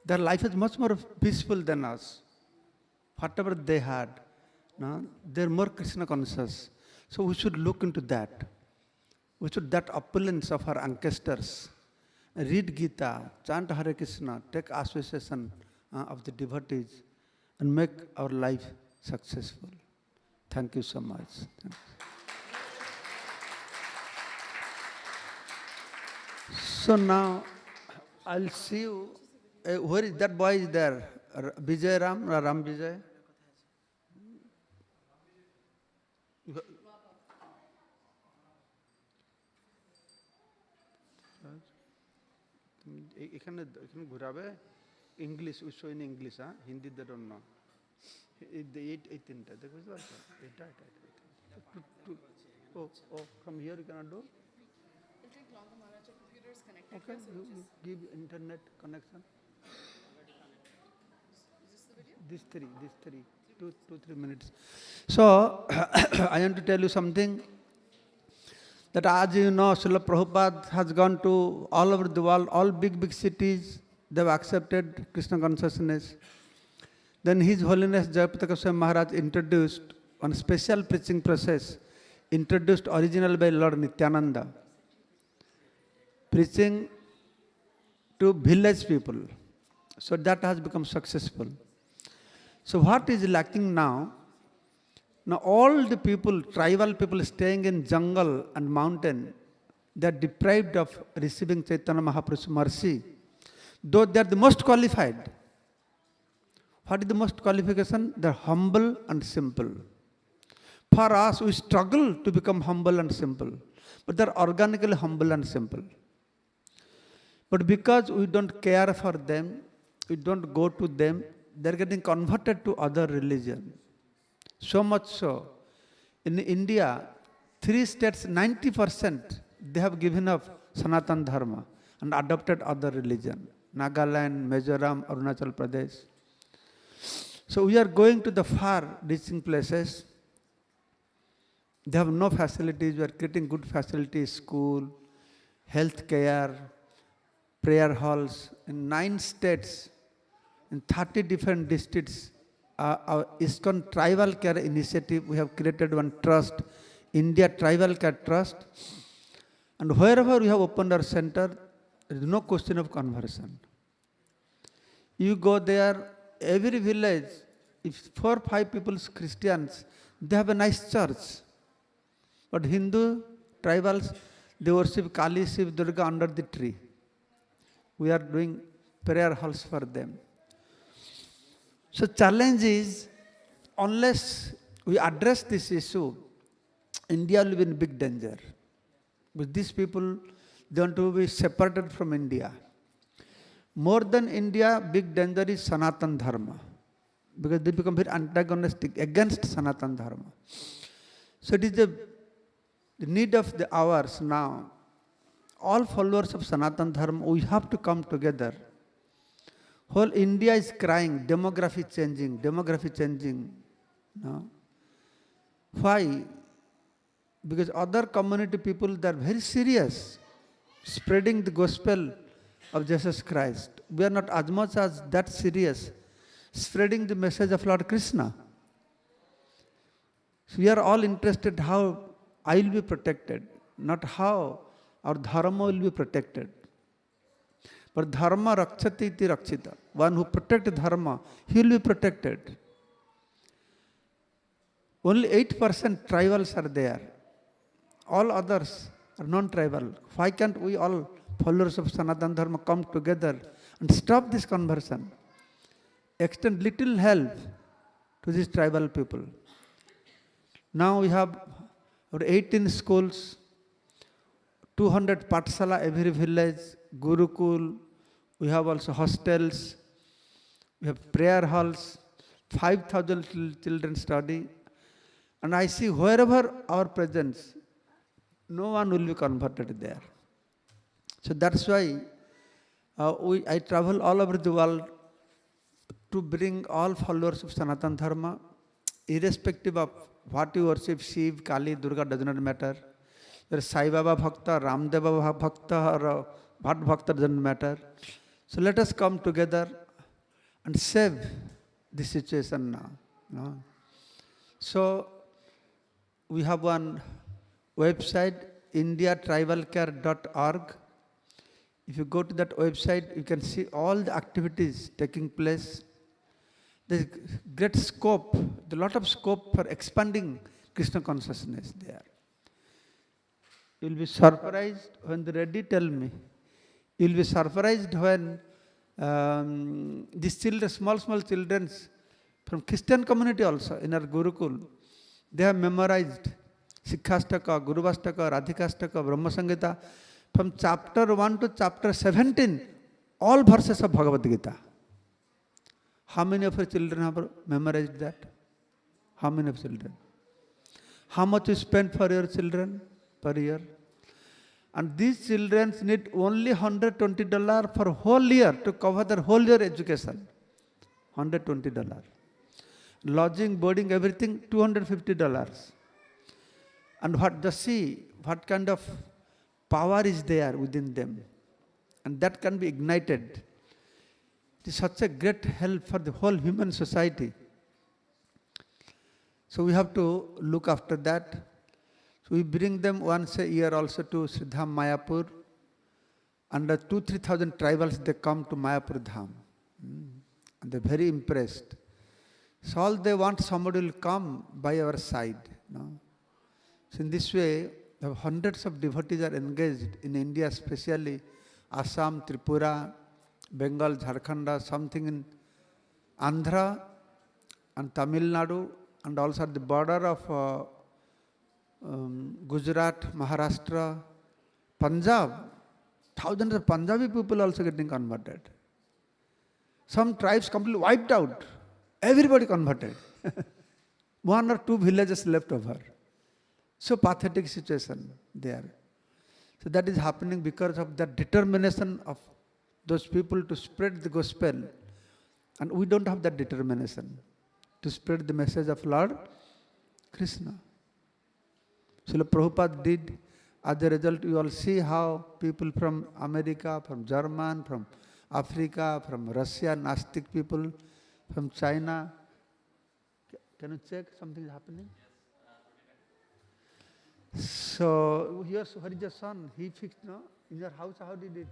Their life is much more peaceful than us. Whatever they had, no, they're more Krishna conscious. So we should look into that. We should that opulence of our ancestors. Read Gita, chant Hare Krishna, take association of the devotees, and make our life successful. Thank you so much. Thanks. So now, I'll see you. Where is that boy is there? Vijay Ram, Ram Vijay? এখানে ঘুরাবে English we show in English হ্যাঁ Hindi they don't know এই তিনটা দেখো বুঝতে পারছো এটা ও from here you cannot do okay you give internet connection these three 2-3 minutes so I want to tell you something that as you know, Srila Prabhupada has gone to all over the world, all big cities, they have accepted Krishna consciousness. Then His Holiness Jayapataka Swami Maharaj introduced one special preaching process, introduced original by Lord Nityananda, preaching to village people. So that has become successful. So what is lacking now? Now all the people, tribal people staying in jungle and mountain, they are deprived of receiving Chaitanya Mahaprabhu's mercy, though they are the most qualified. What is the most qualification? They are humble and simple. For us, we struggle to become humble and simple, but they are organically humble and simple. But because we don't care for them, we don't go to them, they are getting converted to other religion. So much so, in India, 3 states, 90%, they have given up Sanatana Dharma and adopted other religion. Nagaland, Mizoram, Arunachal Pradesh. So we are going to the far reaching places. They have no facilities. We are creating good facilities, school, health care, prayer halls. In 9 states, in 30 different districts, our ISKCON Tribal Care Initiative, we have created one trust, India Tribal Care Trust. And wherever we have opened our center, there is no question of conversion. You go there, every village, if 4 or 5 people are Christians, they have a nice church. But Hindu tribals, they worship Kali, Shiv, Durga under the tree. We are doing prayer halls for them. So challenge is, unless we address this issue, India will be in big danger. But these people, they want to be separated from India. More than India, big danger is Sanatana Dharma, because they become very antagonistic against Sanatana Dharma. So it is the need of the hours now. All followers of Sanatana Dharma, we have to come together. Whole India is crying, demography changing. No? Why? Because other community people, they are very serious, spreading the gospel of Jesus Christ. We are not as much as that serious, spreading the message of Lord Krishna. So we are all interested how I will be protected, not how our dharma will be protected. But dharma rakshati iti rakshita. One who protects dharma, he will be protected. Only 8% tribals are there. All others are non-tribal. Why can't we all followers of Sanatana Dharma come together and stop this conversion? Extend little help to these tribal people. Now we have about 18 schools, 200 Patsala every village, Gurukul, we have also hostels, we have prayer halls, 5,000 children study. And I see wherever our presence, no one will be converted there. So that's why I travel all over the world to bring all followers of Sanatana Dharma, irrespective of what you worship, Shiv, Kali, Durga, does not matter. You're Sai Baba Bhakta, Ramdev Baba Bhakta, or Bhat Bhakta, doesn't matter. So let us come together and save the situation now. No? So we have one website, indiatribalcare.org. If you go to that website, you can see all the activities taking place. There's great scope, a lot of scope for expanding Krishna consciousness there. You will be surprised when the ready tell me. You will be surprised when these children, small children from Christian community also in our Gurukul, they have memorized Sikhastaka, Guruvastaka, Radhikastaka, Brahma Sangita, from chapter 1 to chapter 17, all verses of Bhagavad Gita. How many of your children have memorized that? How many of children? How much you spend for your children per year? And these children need only $120 for whole year to cover their whole year education. $120. Lodging, boarding, everything, $250. And just see what kind of power is there within them. And that can be ignited. It is such a great help for the whole human society. So we have to look after that. So we bring them once a year also to Sridham Mayapur. Under 2,000-3,000 tribals, they come to Mayapur Dham. And they're very impressed. So all they want, somebody will come by our side. No? So in this way, hundreds of devotees are engaged in India, especially Assam, Tripura, Bengal, Jharkhand, something in Andhra and Tamil Nadu, and also at the border of Gujarat, Maharashtra, Punjab. Thousands of Punjabi people also getting converted. Some tribes completely wiped out. Everybody converted. 1 or 2 villages left over. So pathetic situation there. So that is happening because of the determination of those people to spread the gospel. And we don't have that determination to spread the message of Lord Krishna. Srila Prabhupada did. As a result, you all see how people from America, from Germany, from Africa, from Russia, Nastic people, from China. Can you check something is happening? So, here's where is your son? He fixed, no? In your house, how did it?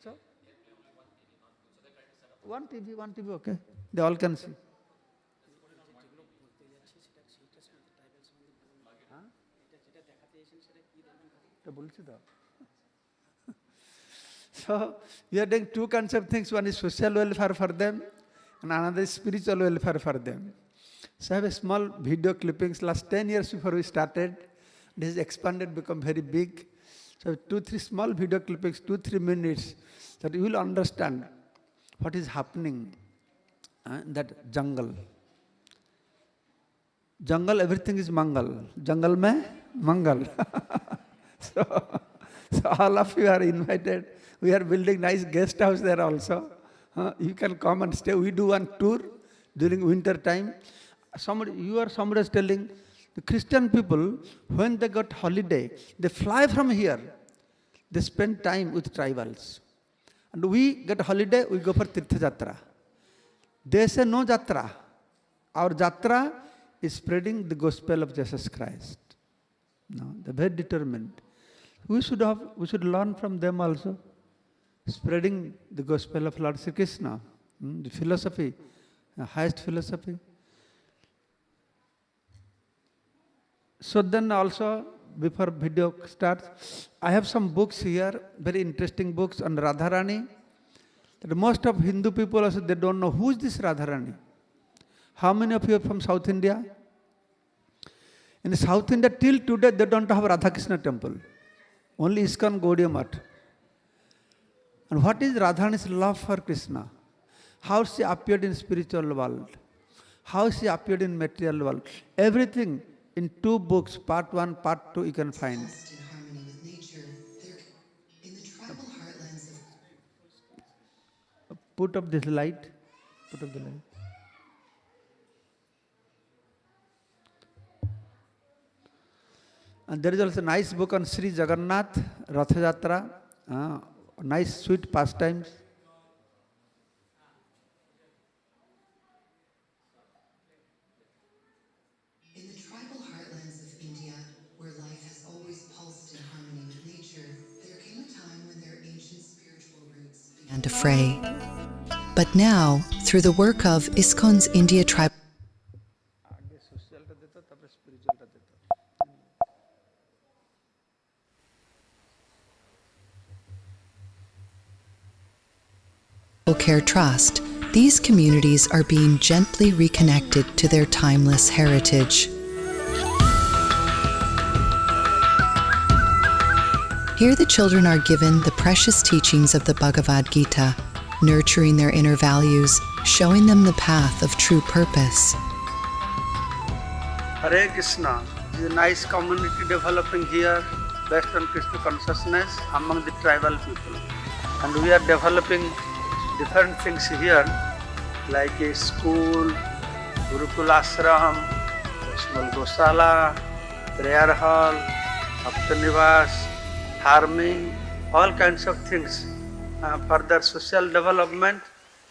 So? One TV, okay. They all can see. So, we are doing 2 kinds of things. One is social welfare for them, and another is spiritual welfare for them. So I have a small video clippings. Last 10 years before we started, this is expanded, become very big. So 2-3 small video clippings, 2-3 minutes, that you will understand what is happening in that jungle. Jungle, everything is Mangal. Jungle mein Mangal. So all of you are invited. We are building nice guest house there also. You can come and stay. We do one tour during winter time. Somebody is telling, the Christian people, when they got holiday, they fly from here. They spend time with tribals. And we get holiday, we go for Tirtha Jatra. They say no Jatra. Our Jatra is spreading the gospel of Jesus Christ. No, they're very determined. We should learn from them also. Spreading the gospel of Lord Sri Krishna. The philosophy, the highest philosophy. So then also, before video starts, I have some books here, very interesting books on Radharani. That most of Hindu people also, they don't know who is this Radharani. How many of you are from South India? In South India, till today, they don't have Radha Krishna temple. Only ISKCON Gaudiya Math. And what is Radharani's love for Krishna? How she appeared in spiritual world? How she appeared in material world? Everything in 2 books, part 1, part 2, you can find. In harmony with nature, in the tribal heartlands of Put up this light. Put up the light. And there is also a nice book on Sri Jagannath, Ratha Yatra, nice sweet pastimes. In the tribal heartlands of India, where life has always pulsed in harmony with nature, there came a time when their ancient spiritual roots began to fray. But now, through the work of ISKCON's India Tribal Care Trust, these communities are being gently reconnected to their timeless heritage. Here the children are given the precious teachings of the Bhagavad Gita, nurturing their inner values, showing them the path of true purpose. Hare Krishna is a nice community developing here based on Krishna consciousness among the tribal people. And we are developing different things here, like a school, Gurukul Ashram, small Gosala, prayer hall, Bhakti farming, all kinds of things for their social development,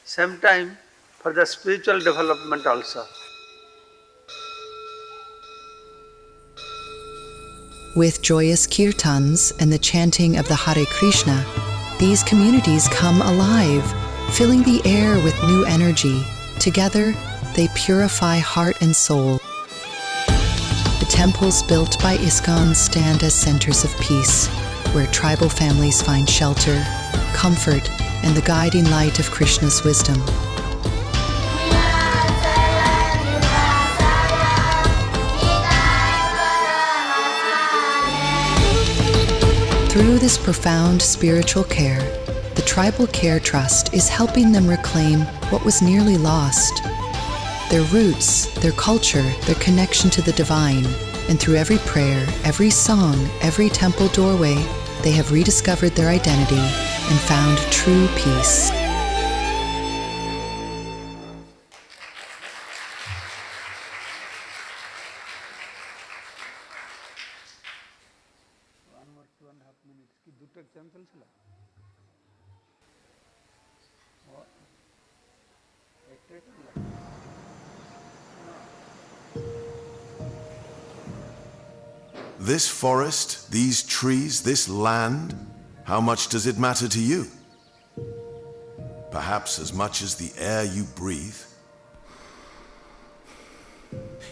same time for the spiritual development also. With joyous kirtans and the chanting of the Hare Krishna, these communities come alive, filling the air with new energy. Together, they purify heart and soul. The temples built by ISKCON stand as centers of peace, where tribal families find shelter, comfort, and the guiding light of Krishna's wisdom. Through this profound spiritual care, the Tribal Care Trust is helping them reclaim what was nearly lost. Their roots, their culture, their connection to the divine, and through every prayer, every song, every temple doorway, they have rediscovered their identity and found true peace. This forest, these trees, this land, how much does it matter to you? Perhaps as much as the air you breathe.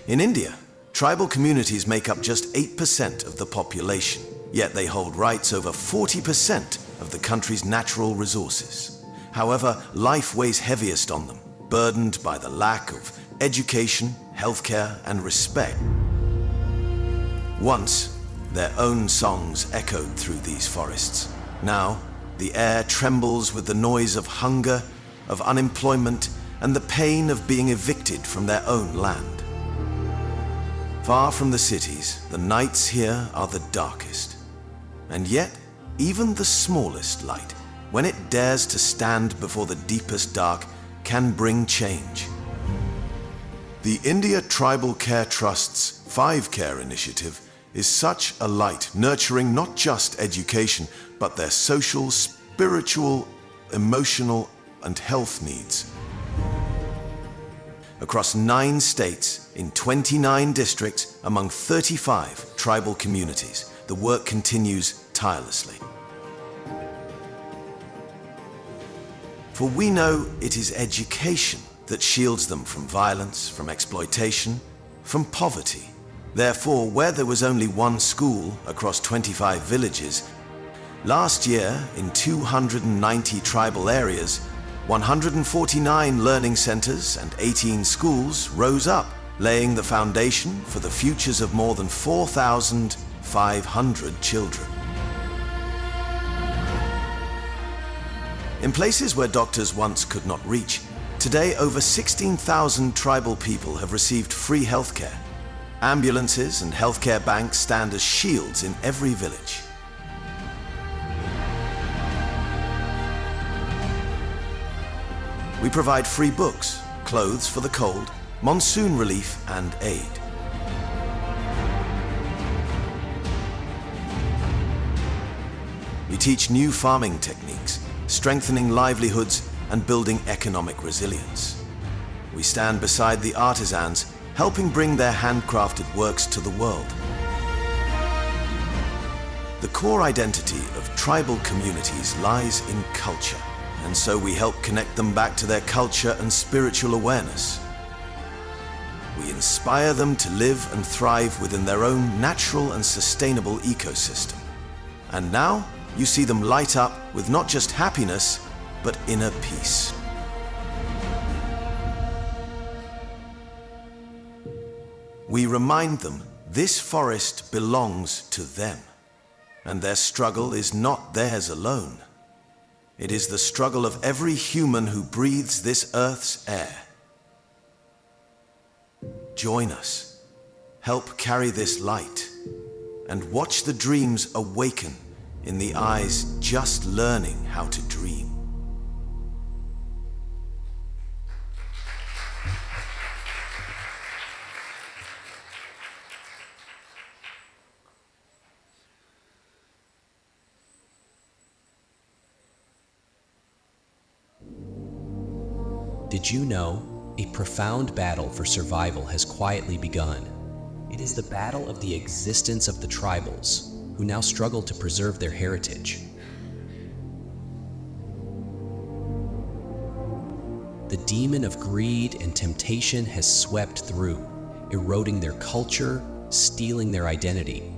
In India, tribal communities make up just 8% of the population, yet they hold rights over 40% of the country's natural resources. However, life weighs heaviest on them, burdened by the lack of education, healthcare, and respect. Once, their own songs echoed through these forests. Now, the air trembles with the noise of hunger, of unemployment, and the pain of being evicted from their own land. Far from the cities, the nights here are the darkest. And yet, even the smallest light, when it dares to stand before the deepest dark, can bring change. The India Tribal Care Trust's 5Care initiative is such a light, nurturing not just education, but their social, spiritual, emotional, and health needs. Across 9 states, in 29 districts, among 35 tribal communities, the work continues tirelessly. For we know it is education that shields them from violence, from exploitation, from poverty. Therefore, where there was only one school across 25 villages, last year in 290 tribal areas, 149 learning centers and 18 schools rose up, laying the foundation for the futures of more than 4,500 children. In places where doctors once could not reach, today over 16,000 tribal people have received free healthcare. Ambulances and healthcare banks stand as shields in every village. We provide free books, clothes for the cold, monsoon relief and aid. We teach new farming techniques, strengthening livelihoods and building economic resilience. We stand beside the artisans, helping bring their handcrafted works to the world. The core identity of tribal communities lies in culture, and so we help connect them back to their culture and spiritual awareness. We inspire them to live and thrive within their own natural and sustainable ecosystem. And now, you see them light up with not just happiness, but inner peace. We remind them this forest belongs to them, and their struggle is not theirs alone. It is the struggle of every human who breathes this earth's air. Join us, help carry this light, and watch the dreams awaken in the eyes just learning how to dream. Did you know a profound battle for survival has quietly begun? It is the battle of the existence of the tribals, who now struggle to preserve their heritage. The demon of greed and temptation has swept through, eroding their culture, stealing their identity.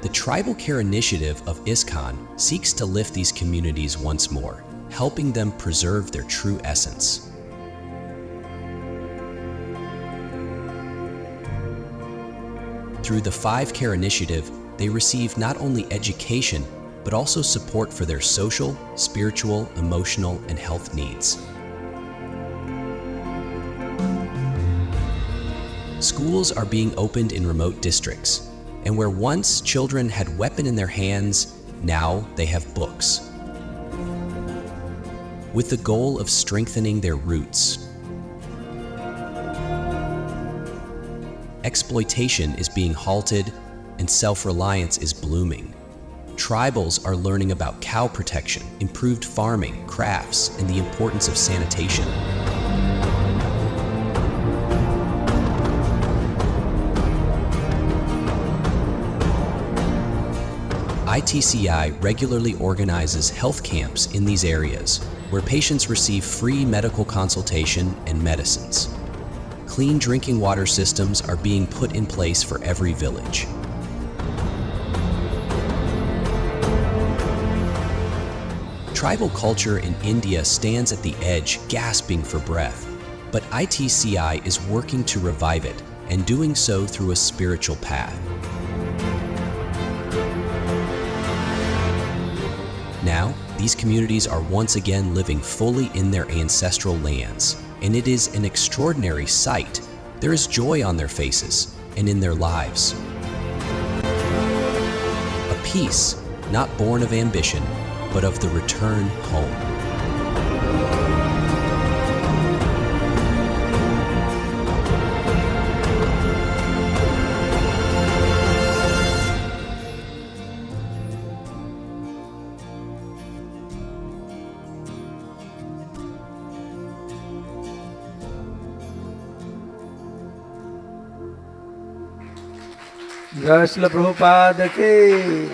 The Tribal Care Initiative of ISKCON seeks to lift these communities once more, helping them preserve their true essence. Through the 5 Care Initiative, they receive not only education, but also support for their social, spiritual, emotional, and health needs. Schools are being opened in remote districts, and where once children had weapon in their hands, now they have books. With the goal of strengthening their roots. Exploitation is being halted and self-reliance is blooming. Tribals are learning about cow protection, improved farming, crafts, and the importance of sanitation. ITCI regularly organizes health camps in these areas, where patients receive free medical consultation and medicines. Clean drinking water systems are being put in place for every village. Tribal culture in India stands at the edge, gasping for breath, but ITCI is working to revive it, and doing so through a spiritual path. Now, these communities are once again living fully in their ancestral lands, and it is an extraordinary sight. There is joy on their faces and in their lives. A peace not born of ambition, but of the return home. Jai Srila Prabhupada ki.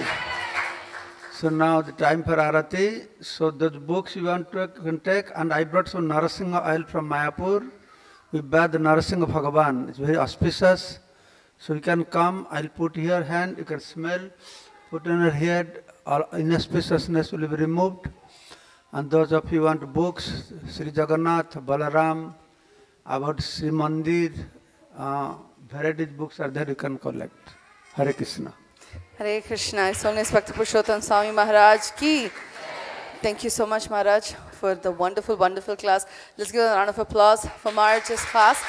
So now the time for Arati. So those books you want to can take, and I brought some Narasingha oil from Mayapur. We bear the Narasingha Bhagavan. It's very auspicious. So you can come, I'll put your hand, you can smell, put on your head, all inauspiciousness will be removed. And those of you who want books, Sri Jagannath, Balaram, about Sri Mandir, various books are there you can collect. Hare Krishna. Hare Krishna. His Holiness Bhakti Purushottama Swami Maharaj ki. Thank you so much, Maharaj, for the wonderful, wonderful class. Let's give a round of applause for Maharaj's class.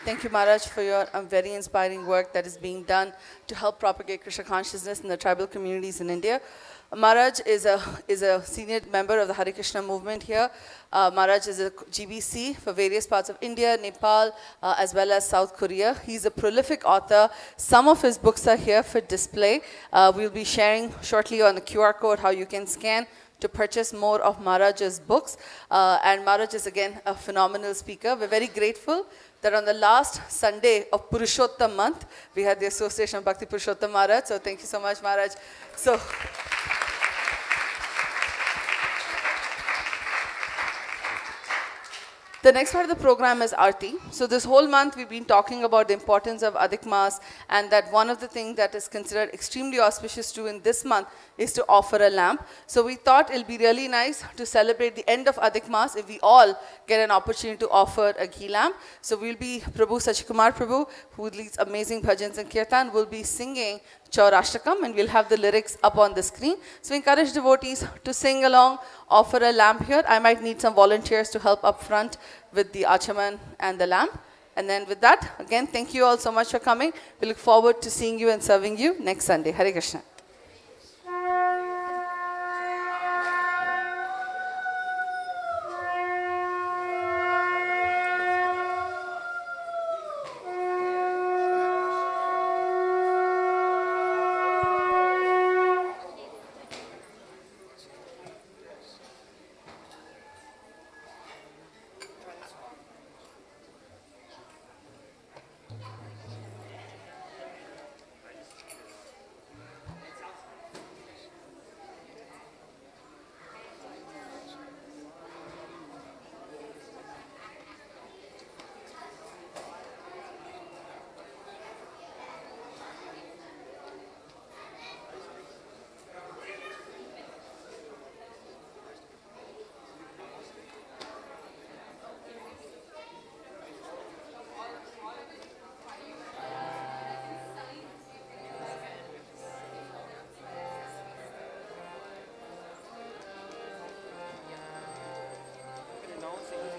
Thank you, Maharaj, for your very inspiring work that is being done to help propagate Krishna consciousness in the tribal communities in India. Maharaj is a senior member of the Hare Krishna movement here. Maharaj is a GBC for various parts of India, Nepal, as well as South Korea. He's a prolific author. Some of his books are here for display. We'll be sharing shortly on the QR code how you can scan to purchase more of Maharaj's books. And Maharaj is again a phenomenal speaker. We're very grateful that on the last Sunday of Purushottam month, we had the Association of Bhakti Purushottama Maharaj. So thank you so much, Maharaj. So, the next part of the program is Aarti. So this whole month we've been talking about the importance of Adhik Maas, and that one of the things that is considered extremely auspicious to in this month is to offer a lamp. So we thought it'll be really nice to celebrate the end of Adhik Maas if we all get an opportunity to offer a ghee lamp. So we'll be, Prabhu Sachikumar Prabhu, who leads amazing bhajans and kirtan, will be singing Chaurashtakam, and we'll have the lyrics up on the screen. So we encourage devotees to sing along, offer a lamp here. I might need some volunteers to help up front with the achaman and the lamp. And then with that, again, thank you all so much for coming. We look forward to seeing you and serving you next Sunday. Hare Krishna.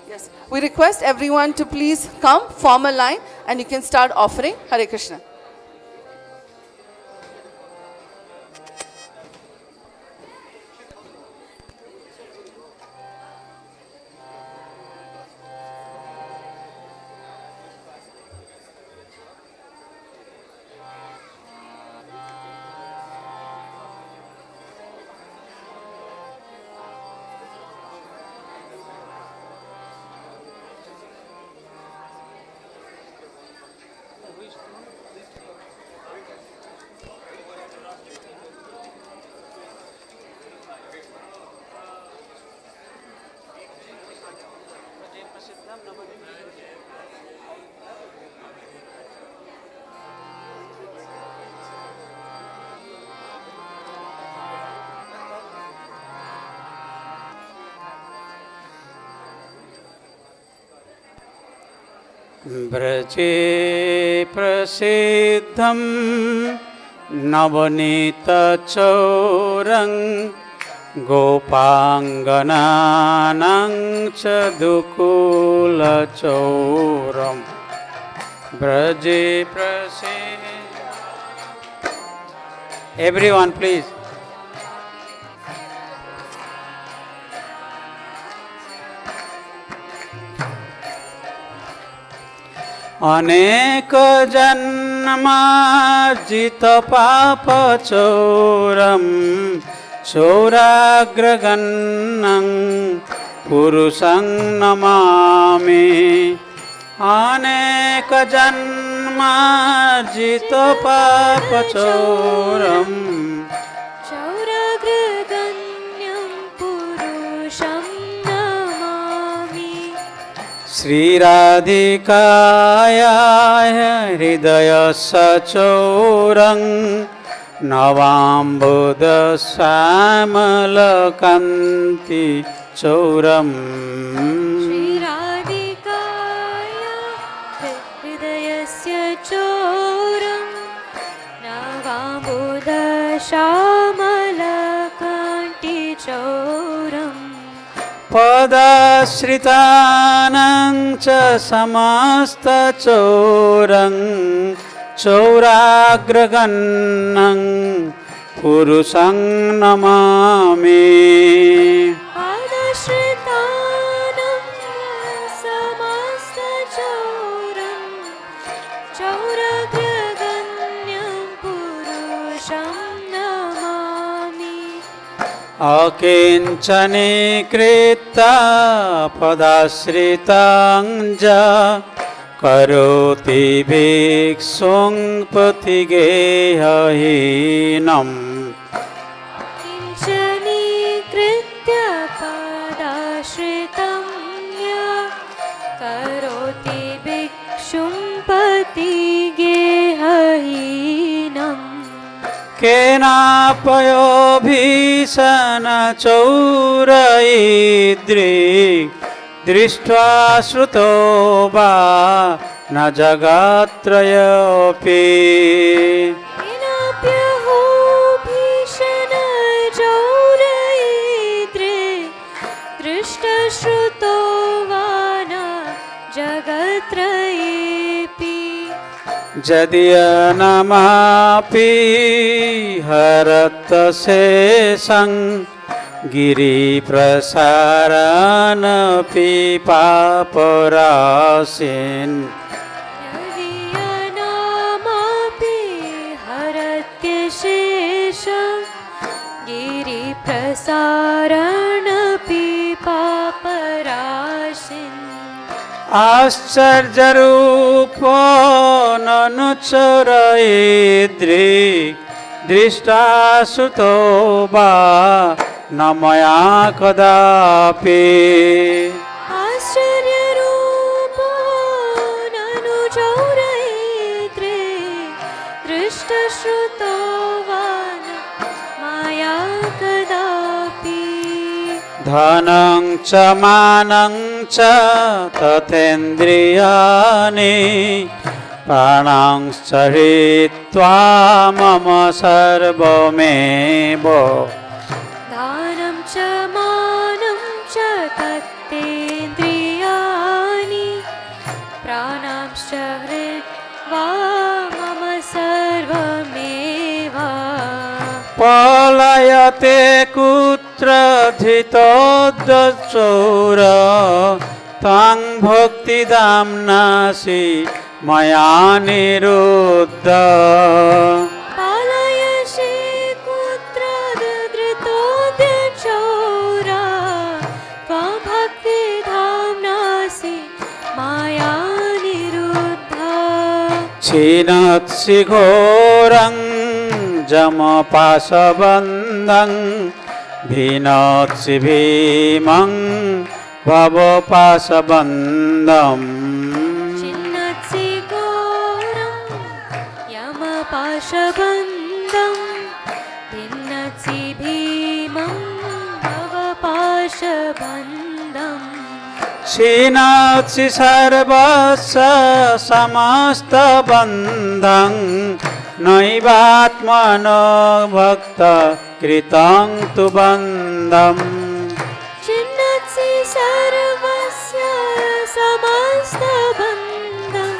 Yes, we request everyone to please come, form a line, and you can start offering. Hare Krishna. व्रजे प्रसिद्धं नवनीतचौरं गोपाङ्गनानां च दुकूलचौरं व्रजे प्रसिद्धं Everyone please. अनेक जन्मार्जित पाप चौरम चौराग्रगन्नं पुरुषं नमामि अनेक जन्मार्जित पाप चौरम श्रीराधिकाया हृदय सचौरं नवाम्बुद श्यामलकान्ति चौरम् श्रीराधिकाया श्यामलकण्ठिचौरम् पदाश्रितानां च समस्तचौरं चौराग्रगण्यं पुरुषं नमामि पादश्रितानां समस्तचौरं चौराग्रगण्यं पुरुषं नमामि अकिञ्चनीकृता पदाश्रितां च करोति भिक्षुं पथिगेहहीनम् किञ्चनीकृत्य पदाश्रितं य करोति भिक्षुं पथिगेहहीनम् केनापयोऽभीषणचौरैद्री दृष्ट्वा श्रुतो वा न जगत्त्रयोऽपि केनाप्यहो भीषणचौरैद्रे दृष्टश्रुतो वा न जगत्त्रयेऽपि जदियनमापि हरतशेषं गिरिप्रसारणपि पापराशिन् यदीयनामापि हरत्यशेषं गिरिप्रसारणपि पापराशिन् आश्चर्यरूपो ननुचरैद्री दृष्टा श्रुतो वा न मया कदापि आश्चर्यरूपो ननु चौरैद्रे दृष्टश्रुतो वा न मया कदापि धनं च मानं च तथेन्द्रियाणि प्राणांश्च हृत्वा मम सर्वमेव दानं च मानं च तत्तेन्द्रियाणि प्राणांश्च हृत्वा मम सर्वमेव पलायते कुत्र धृतोद्चौर तां भक्तिदाम्नासि मया निरुद्ध पालयसि कुत्र धृतोद्चौरा त्वां भक्तिधाम्नासि माया निरुद्ध छिनत्सि घोरं जमपाशबन्धं भिनत्सि भीमं भवपाशबन्धम् छिन्नत्सि घोरं यमपाशबन्धं भिन्नत्सि भीमं भवपाशबन्धम् छिनत्सि सर्वस्य समस्तबन्धं नैवात्मनो भक्त कृतं तु बन्धम् छिन्नत्सि सर्वस्य समस्तबन्धं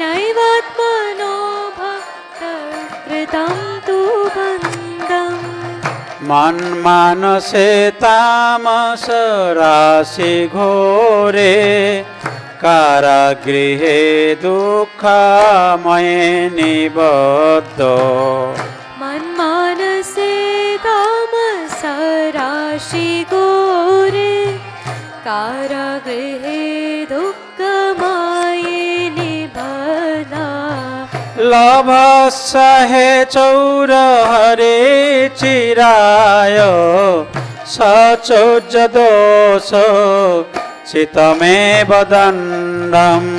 नैवात्मनो भक्तकृतं तु बन्धम् मन्मानसे तामस राशि घोरे कारागृहे दुःखमये निबद्धो मन्मानसे तामस राशि घोरे कारागृहे दुःखमये निबद्धा लभस्सहे चौर हरे चिराय सचौर्यदोष चितमेव दण्डम्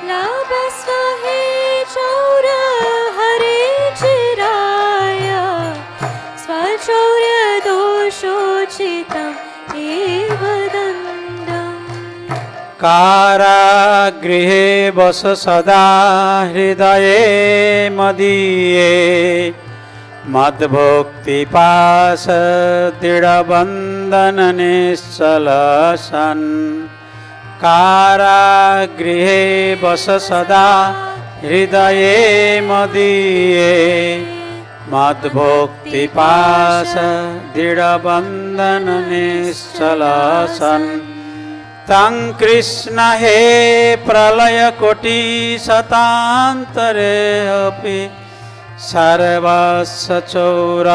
लभस्व हे चौर हरे चिराय स्वचौर्यदोषोचितम् एव दण्डम् कारागृहे वस सदा हृदये मदीये मद्भुक्तिपाश दृढबन्धन निश्चल सन् कारागृहे बस सदा हृदये मदीये मद्भुक्तिपाश दृढबन्धन निश्चल सन् तं कृष्ण हे प्रलयकोटि शतान्तरे अपि सर्वस्य चौर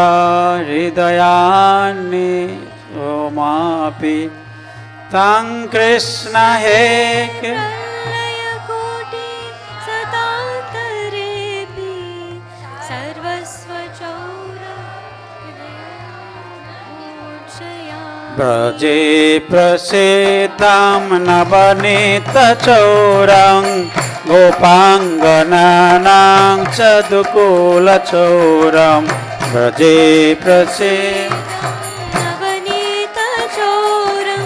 हृदयानि ओमापि तं कृष्ण हे प्रलयकोटि शतान्तरेऽपि सर्वस्व चौरमूर्छयामि। ब्रजे प्रसीदं नवनीतचौरं गोपाङ्गनानां च दुकूलचौरं ब्रजे नवनीतचौरं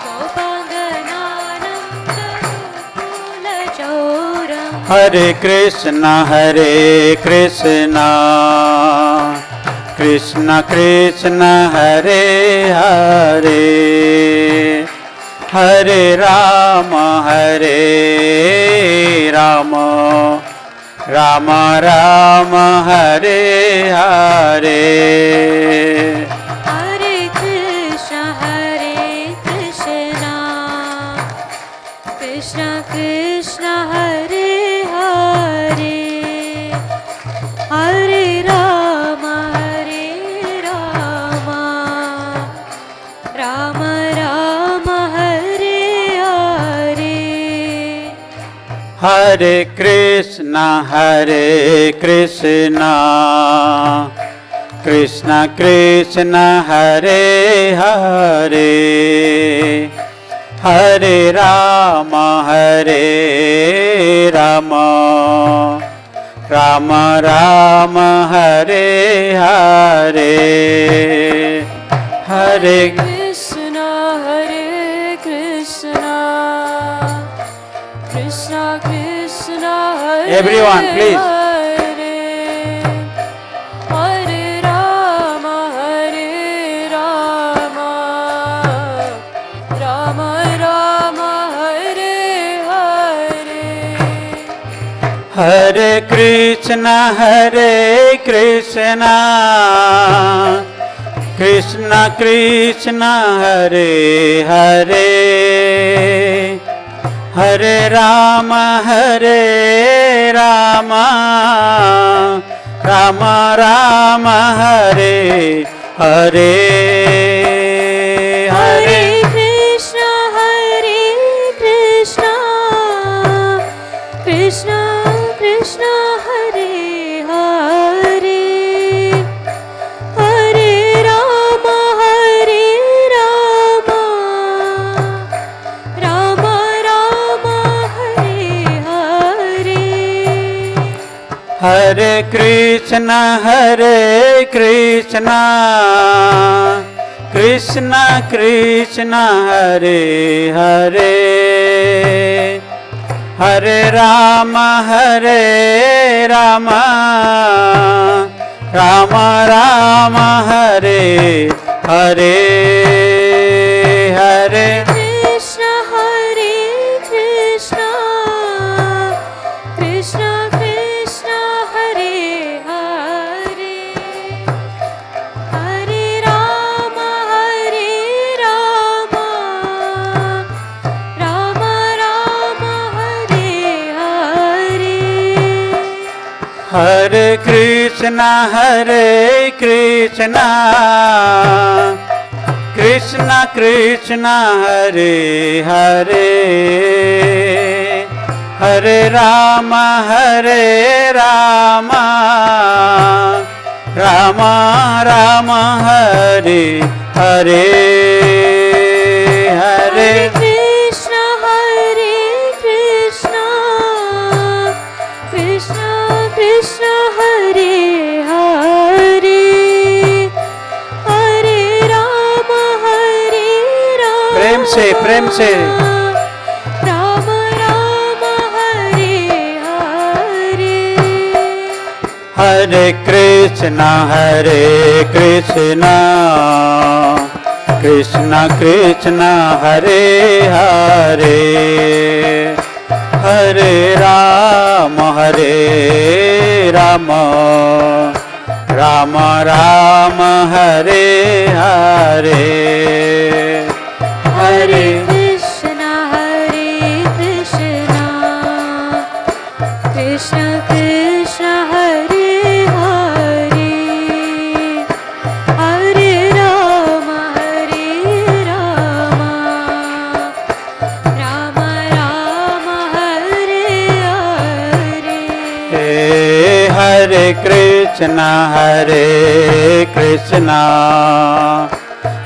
गोपाङ्गनानां च दुकूलचौरं। हरे कृष्ण कृष्ण कृष्ण हरे हरे हरे राम राम राम हरे हरे हरे कृष्ण कृष्ण कृष्ण हरे हरे हरे राम राम राम हरे हरे। हरे कृष्ण कृष्ण कृष्ण हरे हरे हरे राम राम राम हरे हरे हरे कृष्ण कृष्ण कृष्ण हरे Everyone, please. हरे हरे राम राम राम हरे हरे। हरे कृष्ण कृष्ण कृष्ण हरे हरे हरे राम राम राम हरे हरे हरे कृष्ण कृष्ण कृष्ण हरे हरे हरे राम राम राम हरे हरे। हरे कृष्ण कृष्ण कृष्ण हरे हरे हरे राम राम राम हरे हरे हरे कृष्ण कृष्ण कृष्ण हरे हरे हरे राम राम राम हरे हरे। हरे कृष्ण कृष्ण कृष्ण हरे हरे हरे राम राम राम हरे हरे हरे कृष्ण कृष्ण कृष्ण हरे हरे हरे राम प्रेम से Ram Ram Hare Hare Hare Krishna Krishna Krishna Hare Hare Hare Rama Rama Rama Hare Hare Hare Krishna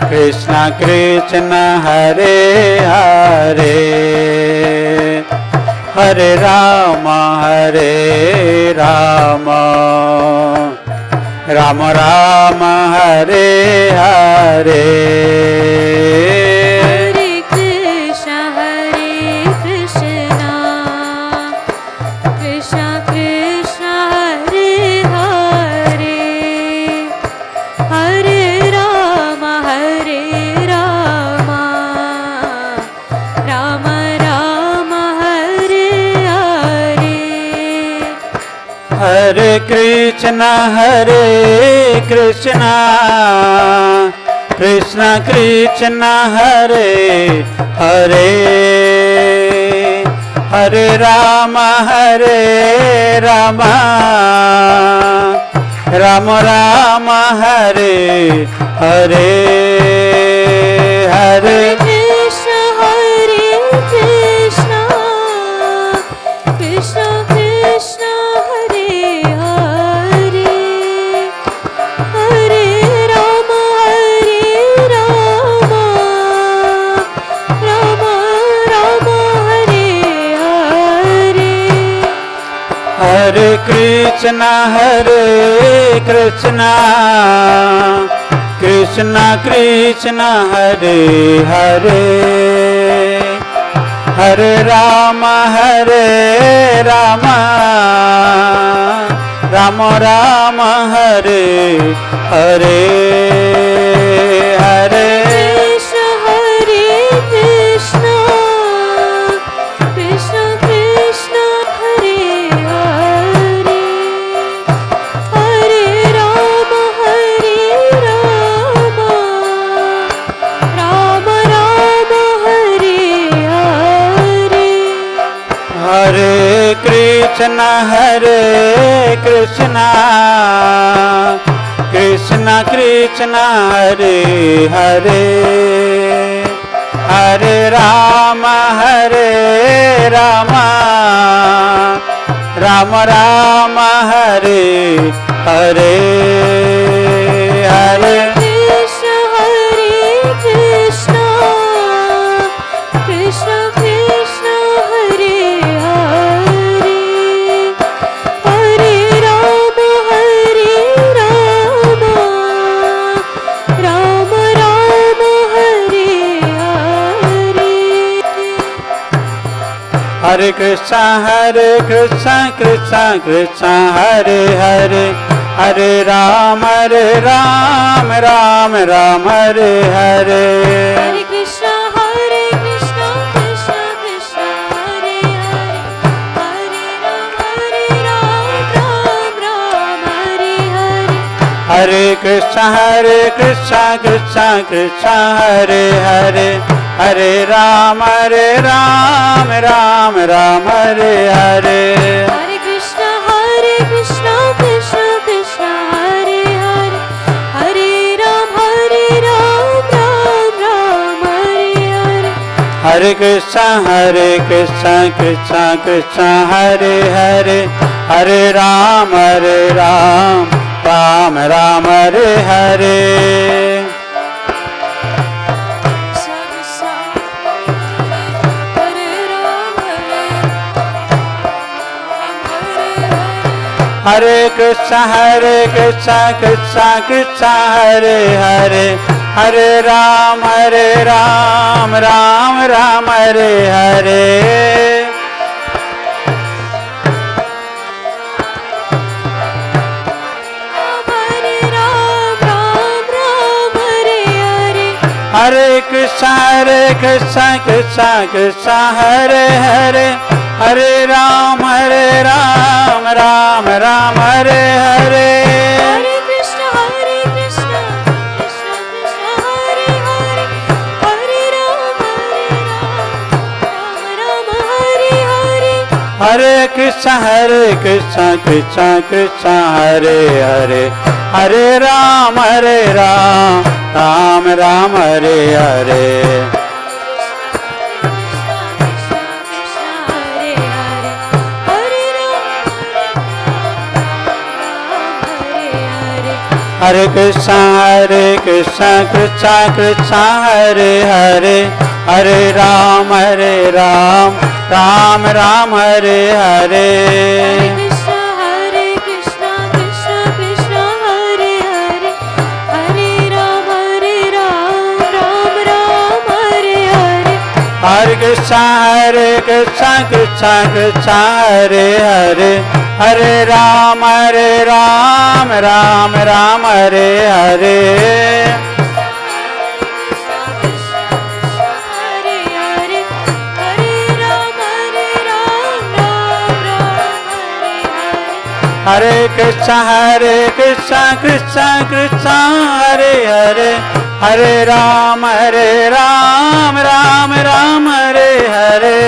Krishna Krishna Hare Hare Hare Rama Rama Rama Hare Hare Hare Krishna Krishna Krishna Hare Hare Hare Rama Rama Rama Hare Hare Hare Krishna Krishna Krishna Hare Hare Hare Rama Rama Rama Hare Hare Hare Krishna Krishna Krishna Hare Hare Hare Rama Rama Rama Hare Hare Hare Krishna Krishna Krishna Hare Hare Hare Rama Rama Rama Hare Hare Hare Krishna Krishna Hare Hare Hare Rama Rama Hare Hare Hare Krishna Krishna Hare Hare Hare Rama Rama Hare Hare Hare Krishna Krishna Hare Hare Hare Rama Rama Hare Hare Hare Krishna Krishna Hare Hare Hare Rama Rama Hare Hare Hare Krishna Krishna Hare Hare Hare Rama Rama Hare Hare Hare Krishna Krishna Hare Hare Hare Rama Hare Hare Hare Krishna Hare Hare Hare Rama Hare Hare Hare Krishna Krishna Hare Hare Hare Rama Hare Hare Hare Krishna Krishna Hare Hare Hare Rama Rama Hare Hare Hare Krishna Hare Hare Hare Rama Hare Hare Hare Krishna Krishna Krishna Hare Hare Hare Ram Ram Ram Hare Hare Hare Krishna Krishna Krishna Hare Hare Hare Ram Ram Hare Hare Hare Krishna Krishna Krishna Hare Hare Hare Ram Ram Hare Hare Hare Krishna Krishna Krishna Hare Hare Hare Ram Ram Hare Hare Hare Krishna Krishna Krishna Hare Hare Hare Ram Ram Hare Hare Hare Krishna Krishna Krishna Hare Hare Hare Ram Ram Hare Hare Hare Krishna Krishna Krishna Hare Hare Hare Ram Ram Hare Hare Hare Krishna Krishna Krishna Hare Hare Hare Rama Rama Rama Hare Hare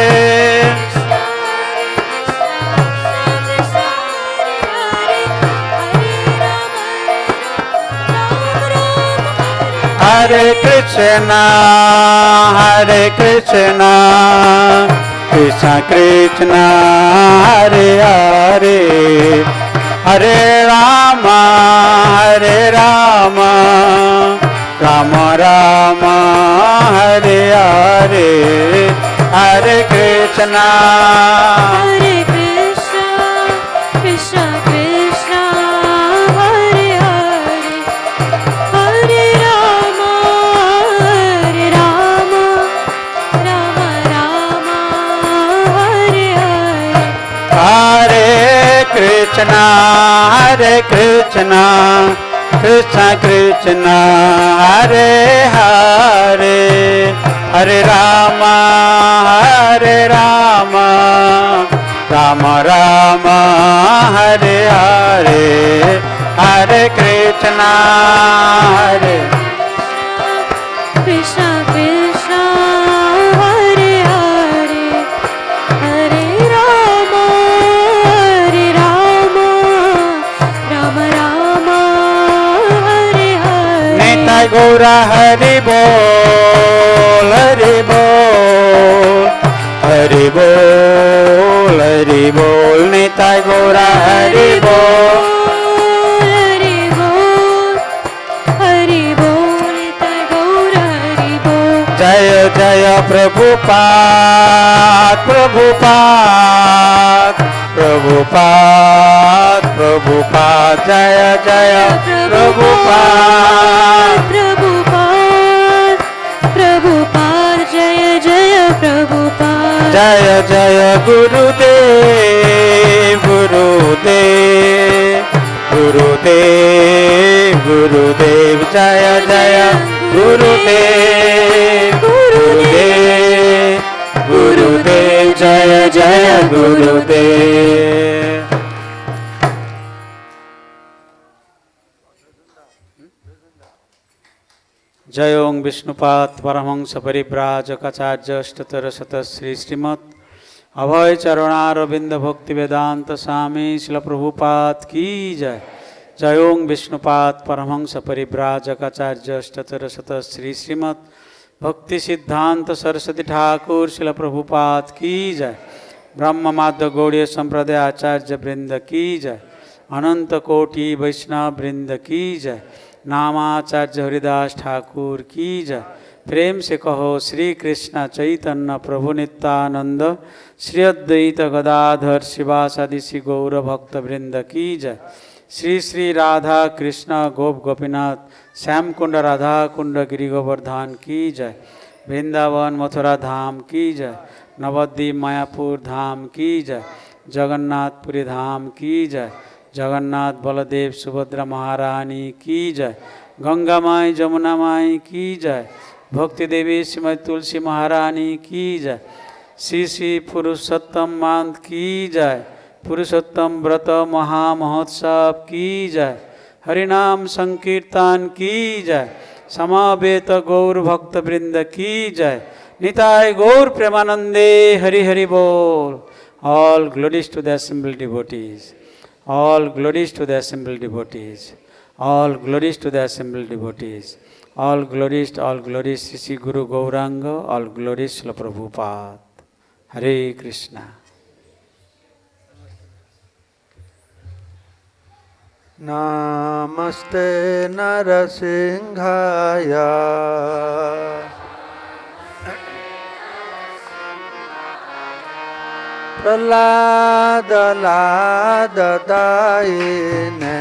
Hare Krishna Hare Krishna Krishna Krishna Hare Hare Hare Rama Rama Rama Hare Hare Hare Krishna Krishna Krishna Hare Hare Hare Rama Rama Rama Hare Hare Hare Krishna Hare Krishna Krishna Hare Hare Hare Rama Rama Rama Hare Hare Nitai Gaura Hari Bol Hari Bol Hari Bol Hari Bol Nitai Gaura Hari Bol Hari Bol Hari Bol Nitai Gaura Hari Bol Jaya Jaya Prabhupada Prabhupada Prabhupada Prabhupada Jaya Jaya Prabhupada Prabhupada Prabhupada Jaya Jaya Prabhupada Jaya Jaya Gurudev Gurudev Gurudev Gurudev Jaya Jaya Gurudev Gurudev Gurudev Jaya Jaya Gurudev Jai Om Vishnupat Paramahansa Parivrajakacarya Ashtatara Sata Sri Srimad Abhay Charanaravindha Bhakti Vedanta Swami Srila Prabhupada Ki Jai Jai Om Vishnupat Paramahansa Parivrajakacarya Ashtatara Sata Sri Srimad Bhakti Siddhanta Saraswati Thakur Srila Prabhupada Ki Jai Brahma Madhva Gaudiya Sampradaya Acharya Vrinda Ki Jai Ananta Koti Vaishnava Vrinda Ki Jai नामाचार्य Haridas Thakur की जय प्रेम से कहो श्री कृष्ण चैतन्य प्रभु नित्यानंद श्री अद्वैत गदाधर शिवासादि श्री गौर भक्त वृंद की जय श्री श्री राधा कृष्ण गोप गोपीनाथ श्याम कुंड राधा कुंड गिरि गोवर्धन की जय वृंदावन मथुरा धाम की जय नवद्वीप मायापुर धाम की जय जगन्नाथपुरी धाम की जय जगन्नाथ बलदेव सुभद्रा महारानी की जय गंगा माई जमुना माई की जय भक्ति देवी श्रीमती तुलसी महारानी की जय। श्री श्री पुरुषोत्तम मांत की जय। पुरुषोत्तम व्रत महामहोत्सव की जय। हरिनाम संकीर्तन की जय। समावेत गौर भक्त वृंद की जय। निताय गौर प्रेमानंदे हरि हरि बोल। All glories to the assembled devotees. All glories to the assembled devotees. All glories to the assembled devotees. All glories, Sri Guru Gauranga. All glories, Srila Prabhupada. Hare Krishna. Namaste Narasimhaya. Praladadayine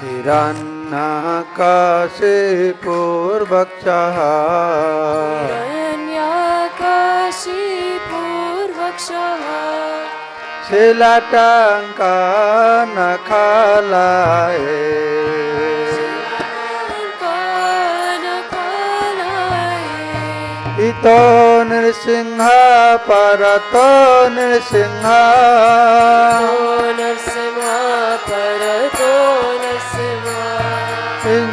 Hiranyakashipurvakshaha Shilatanka nakhalaye Ito Nrsimha Parato Nrsimha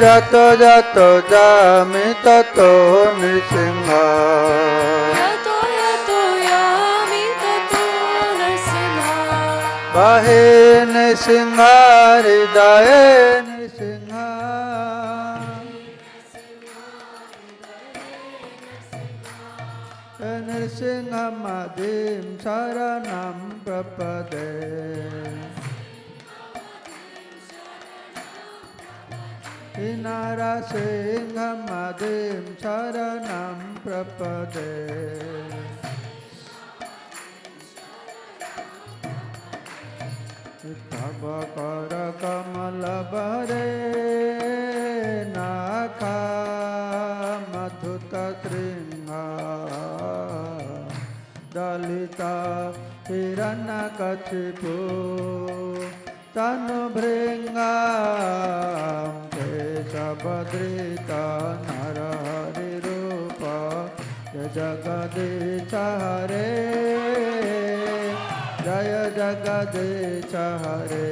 Jato Jato Jami Tato Nrsimha Bahe Nrsimha Hridaye Nrsimha Nrsimhamadim Saranam Prapade Narasimhamadim Saranam Prapade Tava Kara Kamala Bare Nakha Madhuta Sringha Dalita Hiranyakashipu Tanu Bhringam Keshabhadrita Narahari Rupa Jagadisha Hare Jaya Jagadisha Hare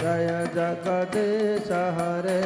Jaya Jagadisha Hare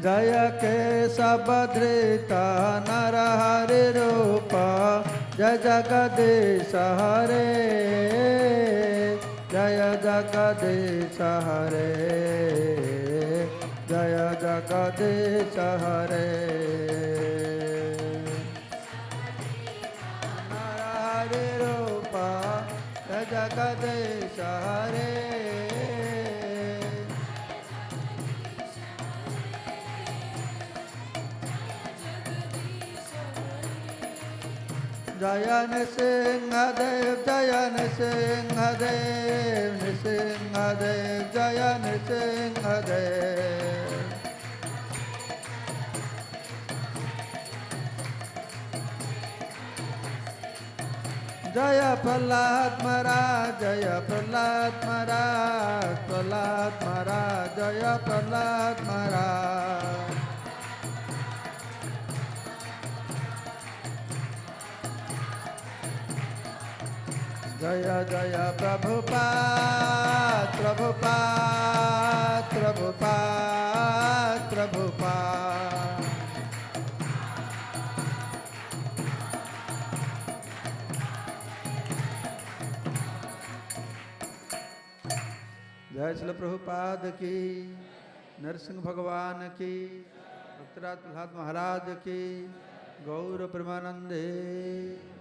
Jaya Keshabhadrita Narahari Rupa Jaya Jagadisha Hare Jaya Jagadisha Hare Jaya Jagadisha Hare Narahari Rupa Jaya Jagadisha Hare Jaya Nrsimhadev, Jaya Nrsimhadev, Nrsimhadev, Jaya Nrsimhadev. Jaya Prahlad Maharaj, Jaya Prahlad Maharaj, Prahlad Maharaj, Jaya Prahlad Maharaj. Jaya Jaya Prabhupada, Prabhupada, Prabhupada, Prabhupada. जय श्री प्रभुपाद की, नरसिंह भगवान की, भक्तराज प्रहलाद महाराज की, Gaura Premanande